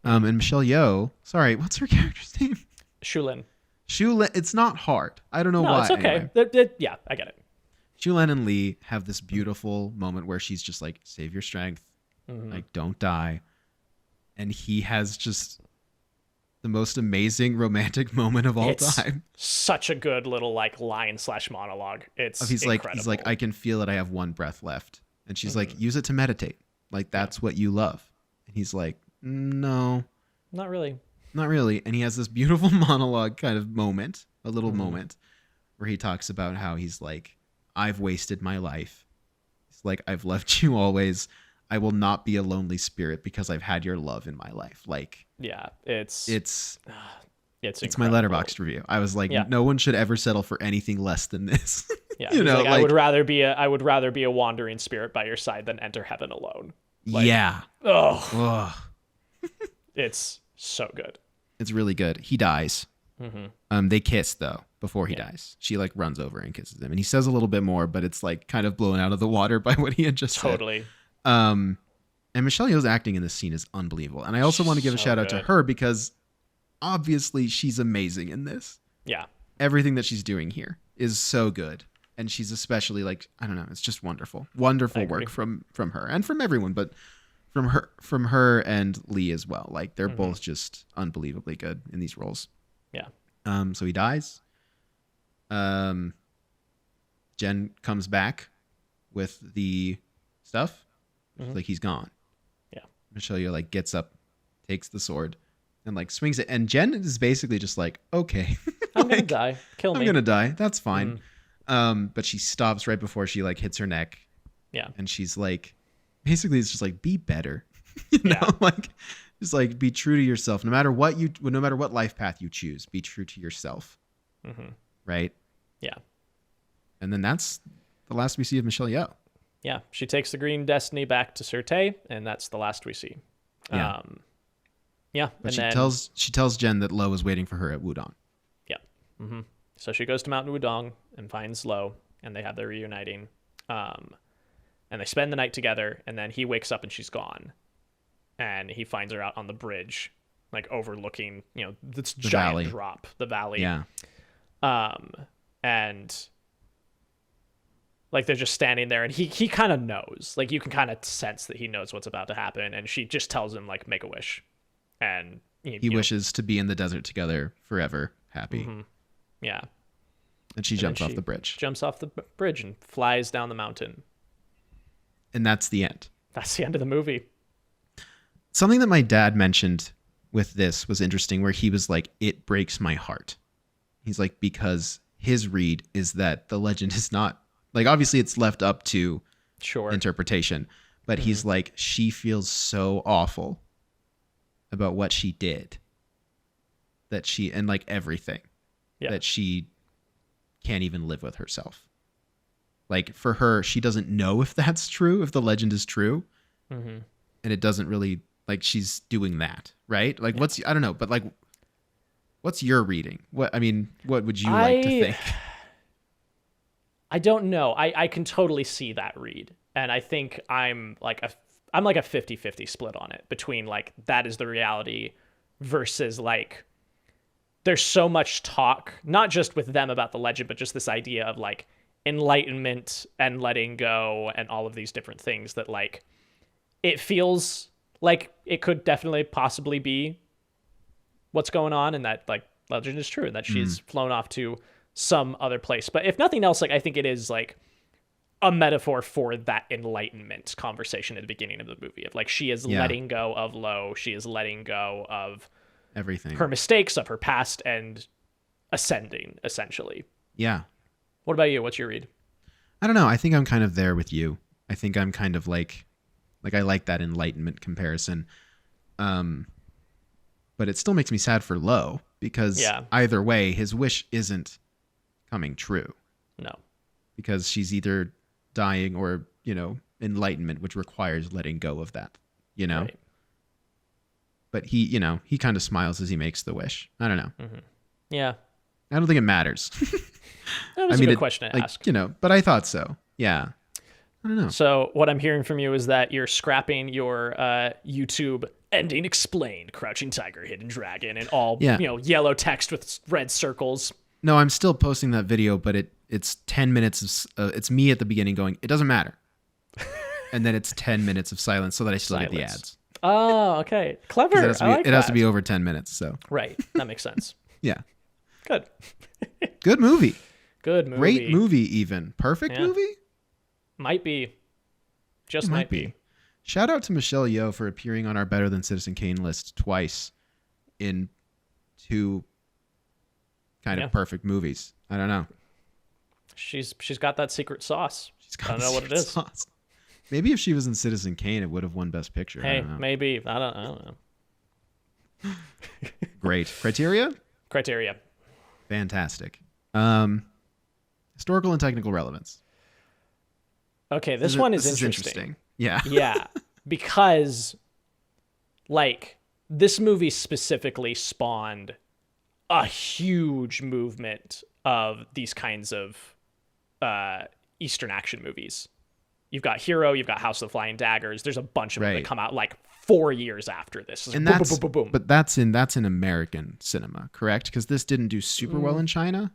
D: And Michelle Yeoh, sorry, what's her character's name?
C: Shulin.
D: It's not hard. I don't know why.
C: No, it's okay.
D: Anyway.
C: Yeah, I get it.
D: Shulin and Lee have this beautiful moment where she's just like, save your strength. Like, don't die. And he has just the most amazing romantic moment of all time.
C: Such a good little like line/monologue. He's
D: incredible. Like, I can feel it. I have one breath left. And she's like, use it to meditate. Like, that's what you love. And he's like, no,
C: not really.
D: Not really. And he has this beautiful monologue kind of moment, a little moment, where he talks about how he's like, I've wasted my life. He's like, I've left you always. I will not be a lonely spirit because I've had your love in my life. Like,
C: yeah, it's
D: my Letterboxd review. I was like, no one should ever settle for anything less than this.
C: Yeah, like, I would rather be a wandering spirit by your side than enter heaven alone. Like,
D: yeah.
C: Oh. It's so good.
D: It's really good. He dies. They kiss though before he dies. She like runs over and kisses him, and he says a little bit more, but it's like kind of blown out of the water by what he had just said.
C: Totally.
D: And Michelle Yeoh's acting in this scene is unbelievable, and I also want to give a shout out to her because obviously she's amazing in this. Yeah. Everything that she's doing here is so good, and she's especially like, I don't know, it's just wonderful work from her and from everyone, but from her and Lee as well. Like, they're both just unbelievably good in these roles.
C: Yeah.
D: So he dies. Jen comes back with the stuff. Like, he's gone. Yeah. Michelle Yeoh like gets up, takes the sword, and like swings it. And Jen is basically just like, okay,
C: I'm gonna die. Kill me.
D: I'm gonna die. That's fine. But she stops right before she like hits her neck. Yeah. And she's like, basically, it's just like, be better. you know, like, just like, be true to yourself. No matter what life path you choose, be true to yourself. right?
C: Yeah.
D: And then that's the last we see of Michelle Yeoh.
C: Yeah, she takes the Green Destiny back to Surte, and that's the last we see.
D: Yeah.
C: Yeah.
D: But she tells Jen that Lo is waiting for her at Wudong.
C: Yeah. So she goes to Mount Wudong and finds Lo, and they have their reuniting. And they spend the night together, and then he wakes up and she's gone. And he finds her out on the bridge, like overlooking, this giant
D: valley.
C: drop, the valley.
D: Yeah.
C: And like they're just standing there, and he kind of knows, like you can kind of sense that he knows what's about to happen, and she just tells him like make a wish, and
D: he wishes to be in the desert together forever, happy.
C: Yeah.
D: And she jumps off the bridge.
C: Jumps off the bridge and flies down the mountain.
D: And that's the end.
C: That's the end of the movie.
D: Something that my dad mentioned with this was interesting, where he was like, it breaks my heart. He's like, because his read is that the legend is not, like, obviously it's left up to interpretation, but he's like, she feels so awful about what she did, that she, and like everything, that she can't even live with herself. Like for her, she doesn't know if that's true, if the legend is true. And it doesn't really, like, she's doing that, right? Like I don't know, but like, what's your reading? What would you like to think?
C: I don't know. I can totally see that read. And I think I'm like a 50-50 split on it between like, that is the reality versus like, there's so much talk, not just with them about the legend, but just this idea of like enlightenment and letting go and all of these different things that like, it feels like it could definitely possibly be what's going on, and that like legend is true, that she's flown off to some other place. But if nothing else, like I think it is like a metaphor for that enlightenment conversation at the beginning of the movie of like, she is letting go of Lo, she is letting go of
D: everything,
C: her mistakes, of her past, and ascending essentially.
D: Yeah.
C: What about you? What's your read?
D: I don't know. I think I'm kind of there with you. I think I'm kind of like I like that enlightenment comparison. But it still makes me sad for Lo, because either way, his wish isn't coming true.
C: No.
D: Because she's either dying or, enlightenment, which requires letting go of that, Right. But he kind of smiles as he makes the wish. I don't know.
C: Yeah.
D: I don't think it matters.
C: That was a good question to ask.
D: But I thought so. Yeah. I don't know.
C: So what I'm hearing from you is that you're scrapping your YouTube ending explained, Crouching Tiger, Hidden Dragon, and all yellow text with red circles.
D: No, I'm still posting that video, but it's 10 minutes of it's me at the beginning going, it doesn't matter. And then it's 10 minutes of silence so that I still get the ads.
C: Oh, okay. Clever.
D: It has to be over 10 minutes. So
C: right. That makes sense.
D: Yeah.
C: Good.
D: Good movie.
C: Good movie.
D: Great movie, even. Perfect movie?
C: Might be. Just might be.
D: Shout out to Michelle Yeoh for appearing on our Better Than Citizen Kane list twice in two kind of perfect movies. I don't know.
C: She's got that secret sauce. I don't know what it is.
D: Sauce. Maybe if she was in Citizen Kane, it would have won Best Picture.
C: Hey,
D: I don't know.
C: maybe. I don't know.
D: Great. Criteria?
C: Fantastic.
D: Historical and technical relevance.
C: Okay, this one is interesting.
D: Yeah.
C: Yeah, because like this movie specifically spawned a huge movement of these kinds of Eastern action movies. You've got Hero, you've got House of the Flying Daggers. There's a bunch of them that come out like 4 years after this.
D: And
C: boom,
D: that's
C: boom, boom, boom, boom.
D: But that's in American cinema, correct? Because this didn't do super well in China.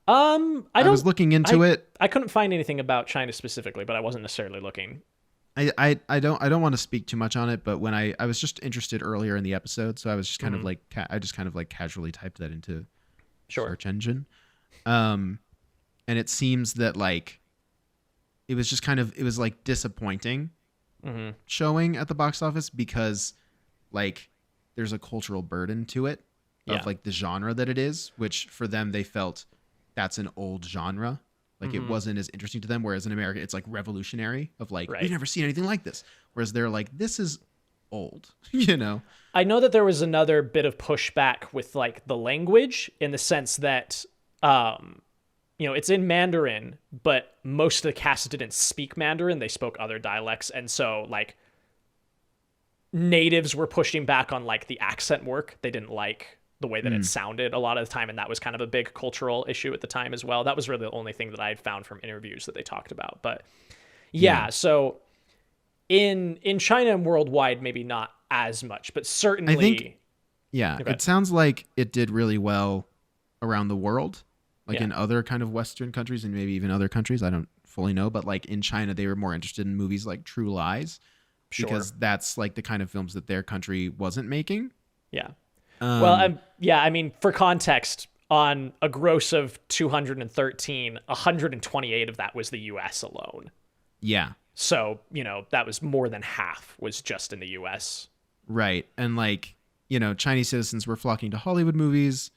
C: I
D: was looking into it.
C: I couldn't find anything about China specifically, but I wasn't necessarily looking.
D: I don't want to speak too much on it, but when I was just interested earlier in the episode, so I was just kind of like I just kind of like casually typed that into search engine, and it seems that like it was just it was like disappointing showing at the box office because like there's a cultural burden to it of like the genre that it is, which for them they felt that's an old genre. Like it wasn't as interesting to them, whereas in America it's like revolutionary of like we've never seen anything like this. Whereas they're like, this is old,
C: I know that there was another bit of pushback with like the language in the sense that It's in Mandarin, but most of the cast didn't speak Mandarin. They spoke other dialects. And so, like, natives were pushing back on, like, the accent work. They didn't like the way that it sounded a lot of the time, and that was kind of a big cultural issue at the time as well. That was really the only thing that I had found from interviews that they talked about. But so in China and worldwide, maybe not as much, but certainly...
D: I think, it sounds like it did really well around the world, like in other kind of Western countries and maybe even other countries. I don't fully know, but like in China, they were more interested in movies like True Lies because that's like the kind of films that their country wasn't making.
C: Yeah. I mean, for context, on a gross of 213, 128 of that was the U.S. alone. Yeah. So, that was more than half was just in the U.S.
D: Right. And like, Chinese citizens were flocking to Hollywood movies.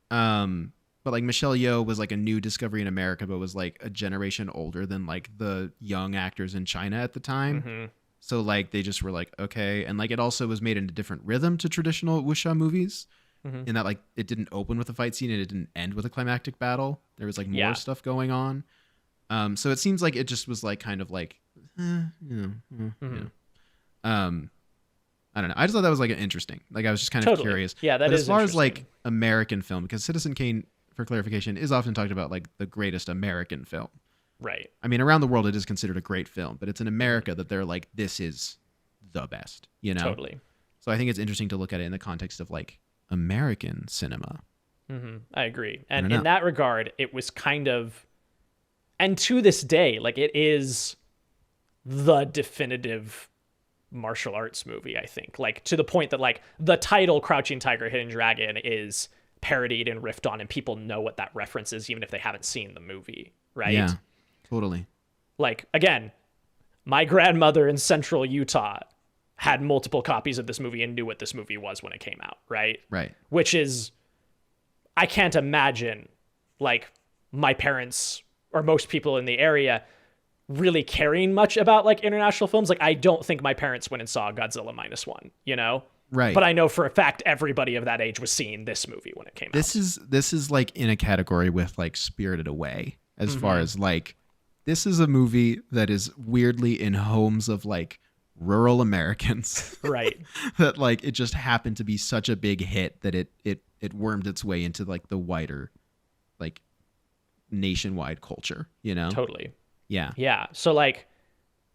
D: But like Michelle Yeoh was like a new discovery in America, but was like a generation older than like the young actors in China at the time. Mm-hmm. So like they just were like, okay. And like it also was made in a different rhythm to traditional wuxia movies in that like it didn't open with a fight scene and it didn't end with a climactic battle. There was like more stuff going on. So it seems like it just was like kind of like, I don't know. I just thought that was like interesting. Like I was just kind of curious.
C: Yeah, that
D: but
C: is
D: as far as like American film, because Citizen Kane, for clarification, is often talked about like the greatest American film.
C: Right.
D: I mean, around the world, it is considered a great film, but it's in America that they're like, this is the best,
C: Totally.
D: So I think it's interesting to look at it in the context of like American cinema.
C: Mm-hmm. I agree. And in that regard, it was kind of, and to this day, like it is the definitive martial arts movie, I think. Like to the point that like the title Crouching Tiger, Hidden Dragon is parodied and riffed on, and people know what that reference is, even if they haven't seen the movie. Right.
D: Yeah. Totally.
C: Like, again, my grandmother in central Utah had multiple copies of this movie and knew what this movie was when it came out, right?
D: Right.
C: Which is, I can't imagine, like, my parents or most people in the area really caring much about, like, international films. Like, I don't think my parents went and saw Godzilla -1,
D: Right.
C: But I know for a fact everybody of that age was seeing this movie when it came out.
D: This is, like, in a category with, like, Spirited Away, as far as, like, this is a movie that is weirdly in homes of like rural Americans.
C: Right.
D: That like it just happened to be such a big hit that it wormed its way into like the wider like nationwide culture,
C: Totally.
D: Yeah.
C: Yeah. So like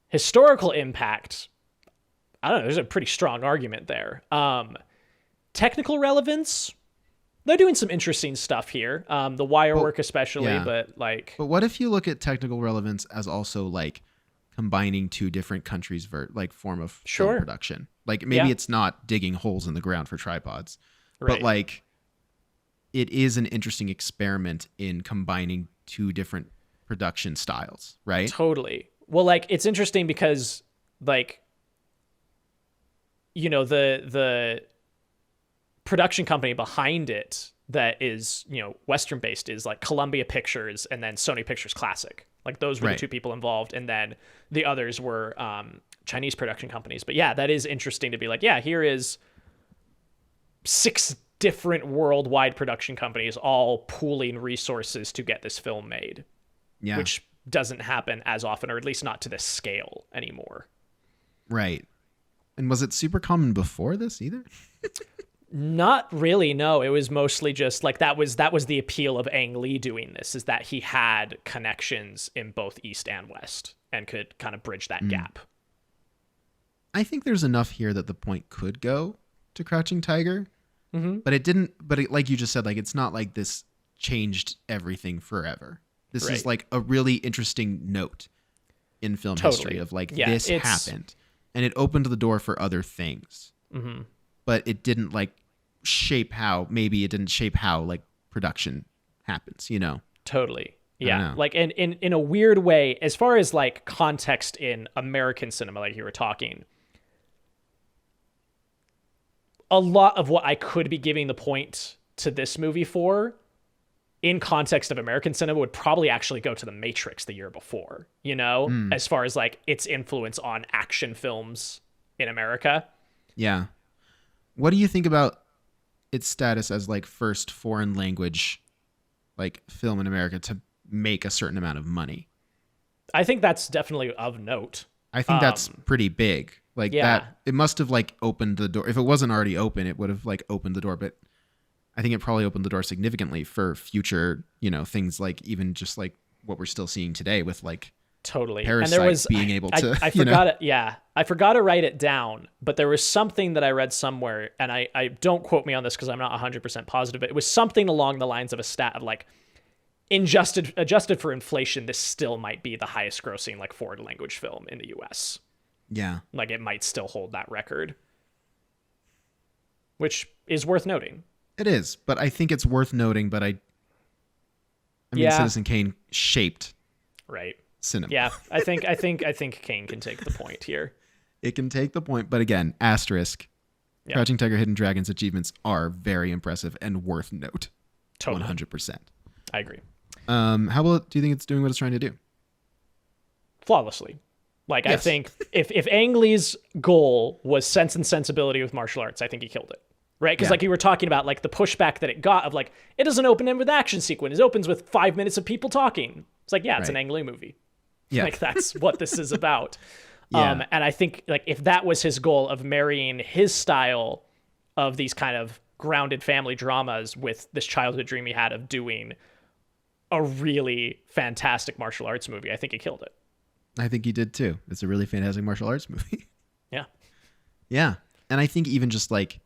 C: historical impact, I don't know, there's a pretty strong argument there. Technical relevance, they're doing some interesting stuff here. The wire work especially, but like...
D: But what if you look at technical relevance as also like combining two different countries' form of film production? Like maybe it's not digging holes in the ground for tripods, but like it is an interesting experiment in combining two different production styles, right?
C: Totally. Well, like it's interesting because like, the production company behind it that is, Western based is like Columbia Pictures and then Sony Pictures Classic. Like those were the two people involved. And then the others were Chinese production companies. But yeah, that is interesting to be like, yeah, here is 6 different worldwide production companies all pooling resources to get this film made. Yeah. Which doesn't happen as often, or at least not to this scale anymore.
D: Right. And was it super common before this either?
C: Not really, no. It was mostly just like that was the appeal of Ang Lee doing this, is that he had connections in both East and West and could kind of bridge that gap.
D: I think there's enough here that the point could go to Crouching Tiger, but it didn't. But it, like you just said, like it's not like this changed everything forever. This is like a really interesting note in film history of like this happened, and it opened the door for other things. Mm-hmm. But it didn't like shape how like production happens,
C: Totally. Yeah. Like in a weird way, as far as like context in American cinema, like you were talking, a lot of what I could be giving the point to this movie for in context of American cinema would probably actually go to The Matrix the year before, as far as like its influence on action films in America.
D: Yeah. What do you think about its status as like first foreign language like film in America to make a certain amount of money.
C: I think that's definitely of note.
D: I think that's pretty big. Like that, it must have like opened the door. If it wasn't already open, it would have like opened the door. But I think it probably opened the door significantly for future, things like even just like what we're still seeing today with like
C: totally.
D: Parasite
C: And there was
D: being able to.
C: I forgot it. Yeah, I forgot to write it down. But there was something that I read somewhere, and I don't quote me on this because I'm not 100% positive. But it was something along the lines of a stat of like, adjusted for inflation, this still might be the highest grossing like foreign language film in the U.S.
D: Yeah,
C: like it might still hold that record, which is worth noting.
D: It is, but I think it's worth noting. But I mean, Citizen Kane shaped cinema.
C: Yeah, I think Kane can take the point here.
D: It can take the point, but again, asterisk. Yeah. Crouching Tiger, Hidden Dragon's achievements are very impressive and worth note.
C: Totally,
D: 100%.
C: I agree.
D: How well do you think it's doing what it's trying to do?
C: Flawlessly. Like, yes. I think if Ang Lee's goal was Sense and Sensibility with martial arts, I think he killed it. Right? Because like you were talking about, like the pushback that it got of like, it doesn't open in with action sequence. It opens with 5 minutes of people talking. It's like, it's an Ang Lee movie. Yeah. Like that's what this is about. And I think like if that was his goal of marrying his style of these kind of grounded family dramas with this childhood dream he had of doing a really fantastic martial arts movie, I think he killed it.
D: I think he did too. It's a really fantastic martial arts movie.
C: Yeah.
D: Yeah. And I think even just like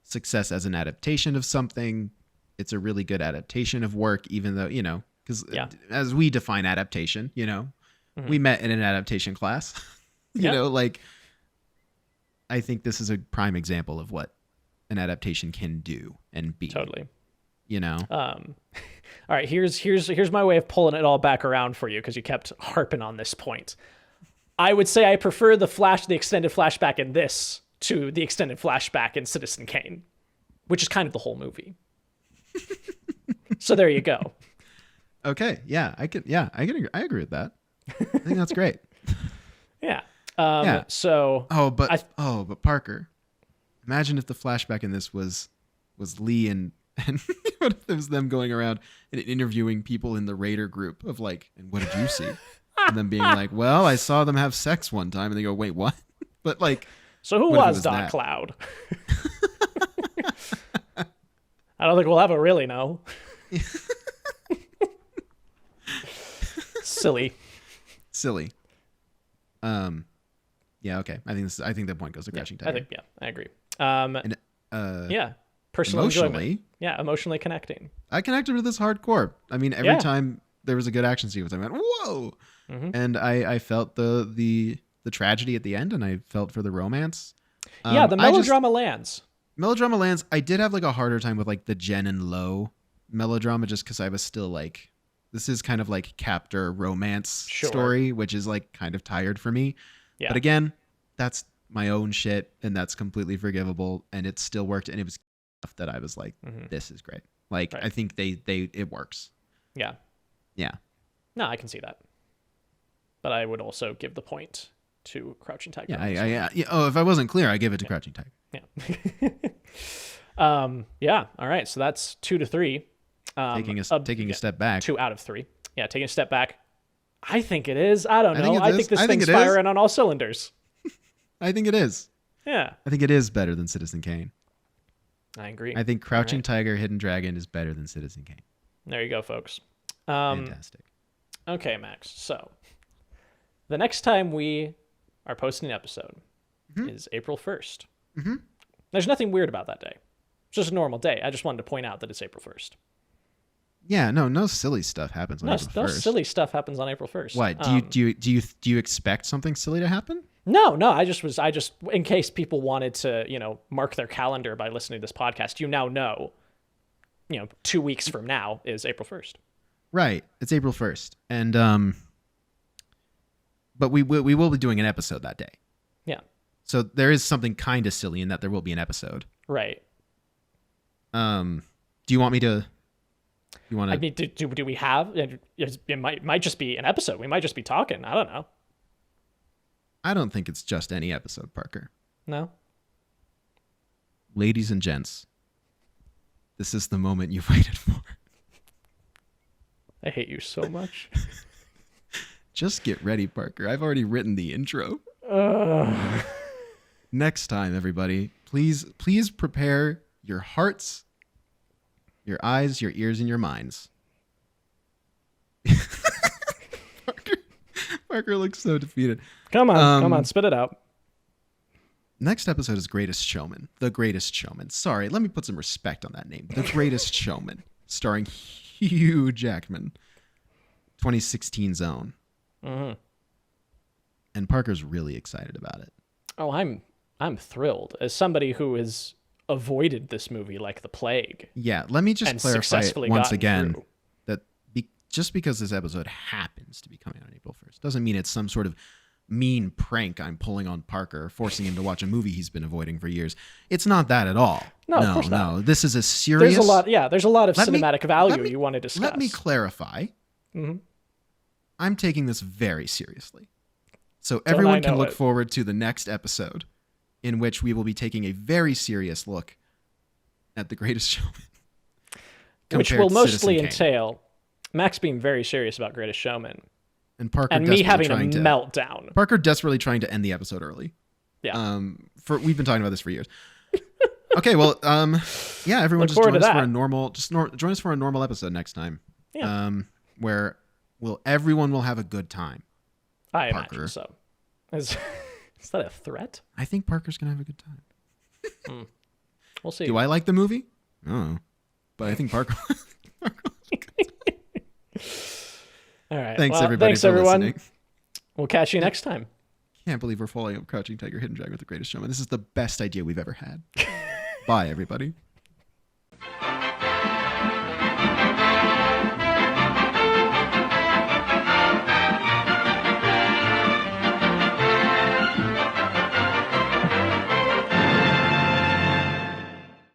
D: success as an adaptation of something, it's a really good adaptation of work, even though, because as we define adaptation, we met in an adaptation class, like I think this is a prime example of what an adaptation can do and be.
C: Totally.
D: All
C: right, here's my way of pulling it all back around for you because you kept harping on this point. I would say I prefer the extended flashback in this to the extended flashback in Citizen Kane, which is kind of the whole movie. So there you go.
D: Okay, yeah, I agree with that. I think that's great.
C: Yeah. So.
D: But Parker, imagine if the flashback in this was Lien. And what if it was them going around and interviewing people in the Raider group of like, and what did you see? And them being like, well, I saw them have sex one time. And they go, wait, what? But like,
C: so who was Doc Cloud? I don't think we'll ever really know. Silly.
D: Yeah. Okay. I think the point goes to Crouching Tiger.
C: I agree. Personal enjoyment. Yeah, emotionally connecting.
D: I connected with this hardcore. I mean, every time there was a good action sequence, I went, whoa! Mm-hmm. And I felt the tragedy at the end, and I felt for the romance.
C: The melodrama lands.
D: Melodrama lands. I did have like a harder time with like the Jen and Lo melodrama, just because I was still like, this is kind of like captor romance story, which is like kind of tired for me. Yeah. But again, that's my own shit, and that's completely forgivable, and it still worked, and it was that I was like, this is great. Like, I think it works.
C: Yeah.
D: Yeah.
C: No, I can see that. But I would also give the point to Crouching Tiger.
D: Yeah. Oh, if I wasn't clear, I give it to Crouching Tiger.
C: Yeah. Yeah. All right. So that's 2-3.
D: Taking a step back.
C: 2 out of 3. Yeah. Taking a step back. I think it is. I don't know. I think this thing's firing on all cylinders.
D: I think it is.
C: Yeah.
D: I think it is better than Citizen Kane.
C: I agree.
D: I think Crouching Tiger, Hidden Dragon is better than Citizen Kane.
C: There you go, folks.
D: Fantastic.
C: Okay, Max. So the next time we are posting an episode is April 1st. Mm-hmm. There's nothing weird about that day. It's just a normal day. I just wanted to point out that it's April 1st.
D: Yeah, no silly stuff happens on April 1st. No
C: silly stuff happens on April 1st.
D: Why? Do you expect something silly to happen?
C: No, I just in case people wanted to, mark their calendar by listening to this podcast, you now know, 2 weeks from now is April 1st.
D: Right. It's April 1st. And, but we will be doing an episode that day.
C: Yeah.
D: So there is something kind of silly in that there will be an episode.
C: Right.
D: Do you want me to,
C: I mean, do we have, it might just be an episode. We might just be talking. I don't know.
D: I don't think it's just any episode, Parker.
C: No?
D: Ladies and gents, this is the moment you've waited for.
C: I hate you so much.
D: Just get ready, Parker. I've already written the intro. Next time, everybody, please prepare your hearts, your eyes, your ears, and your minds. Parker looks so defeated.
C: Come on, spit it out.
D: Next episode is Greatest Showman. The Greatest Showman. Sorry, let me put some respect on that name. The Greatest Showman, starring Hugh Jackman. 2016 zone.
C: Mm-hmm.
D: And Parker's really excited about it.
C: Oh, I'm thrilled. As somebody who has avoided this movie like the plague.
D: Yeah, let me just clarify it once again
C: through.
D: that just because this episode happens to be coming out on April 1st doesn't mean it's some sort of mean prank I'm pulling on Parker, forcing him to watch a movie he's been avoiding for years. It's not that at all.
C: No, of course not.
D: No. This is a serious...
C: There's a lot of cinematic value you want to discuss.
D: Let me clarify.
C: Mm-hmm.
D: I'm taking this very seriously. So everyone can look forward to the next episode in which we will be taking a very serious look at The Greatest Showman.
C: Which will mostly entail Max being very serious about Greatest Showman.
D: And Parker
C: and me having a meltdown.
D: Parker desperately trying to end the episode early.
C: Yeah.
D: We've been talking about this for years. Okay, well, yeah, everyone just join us for a normal join us for a normal episode next time.
C: Yeah.
D: Where everyone will have a good time.
C: I imagine so. Is that a threat?
D: I think Parker's gonna have a good time.
C: We'll see.
D: Do I like the movie? No. But I think Parker
C: All right.
D: Thanks, everybody, for listening.
C: We'll catch you next time.
D: Can't believe we're following up Crouching Tiger, Hidden Dragon with The Greatest Showman. This is the best idea we've ever had. Bye, everybody.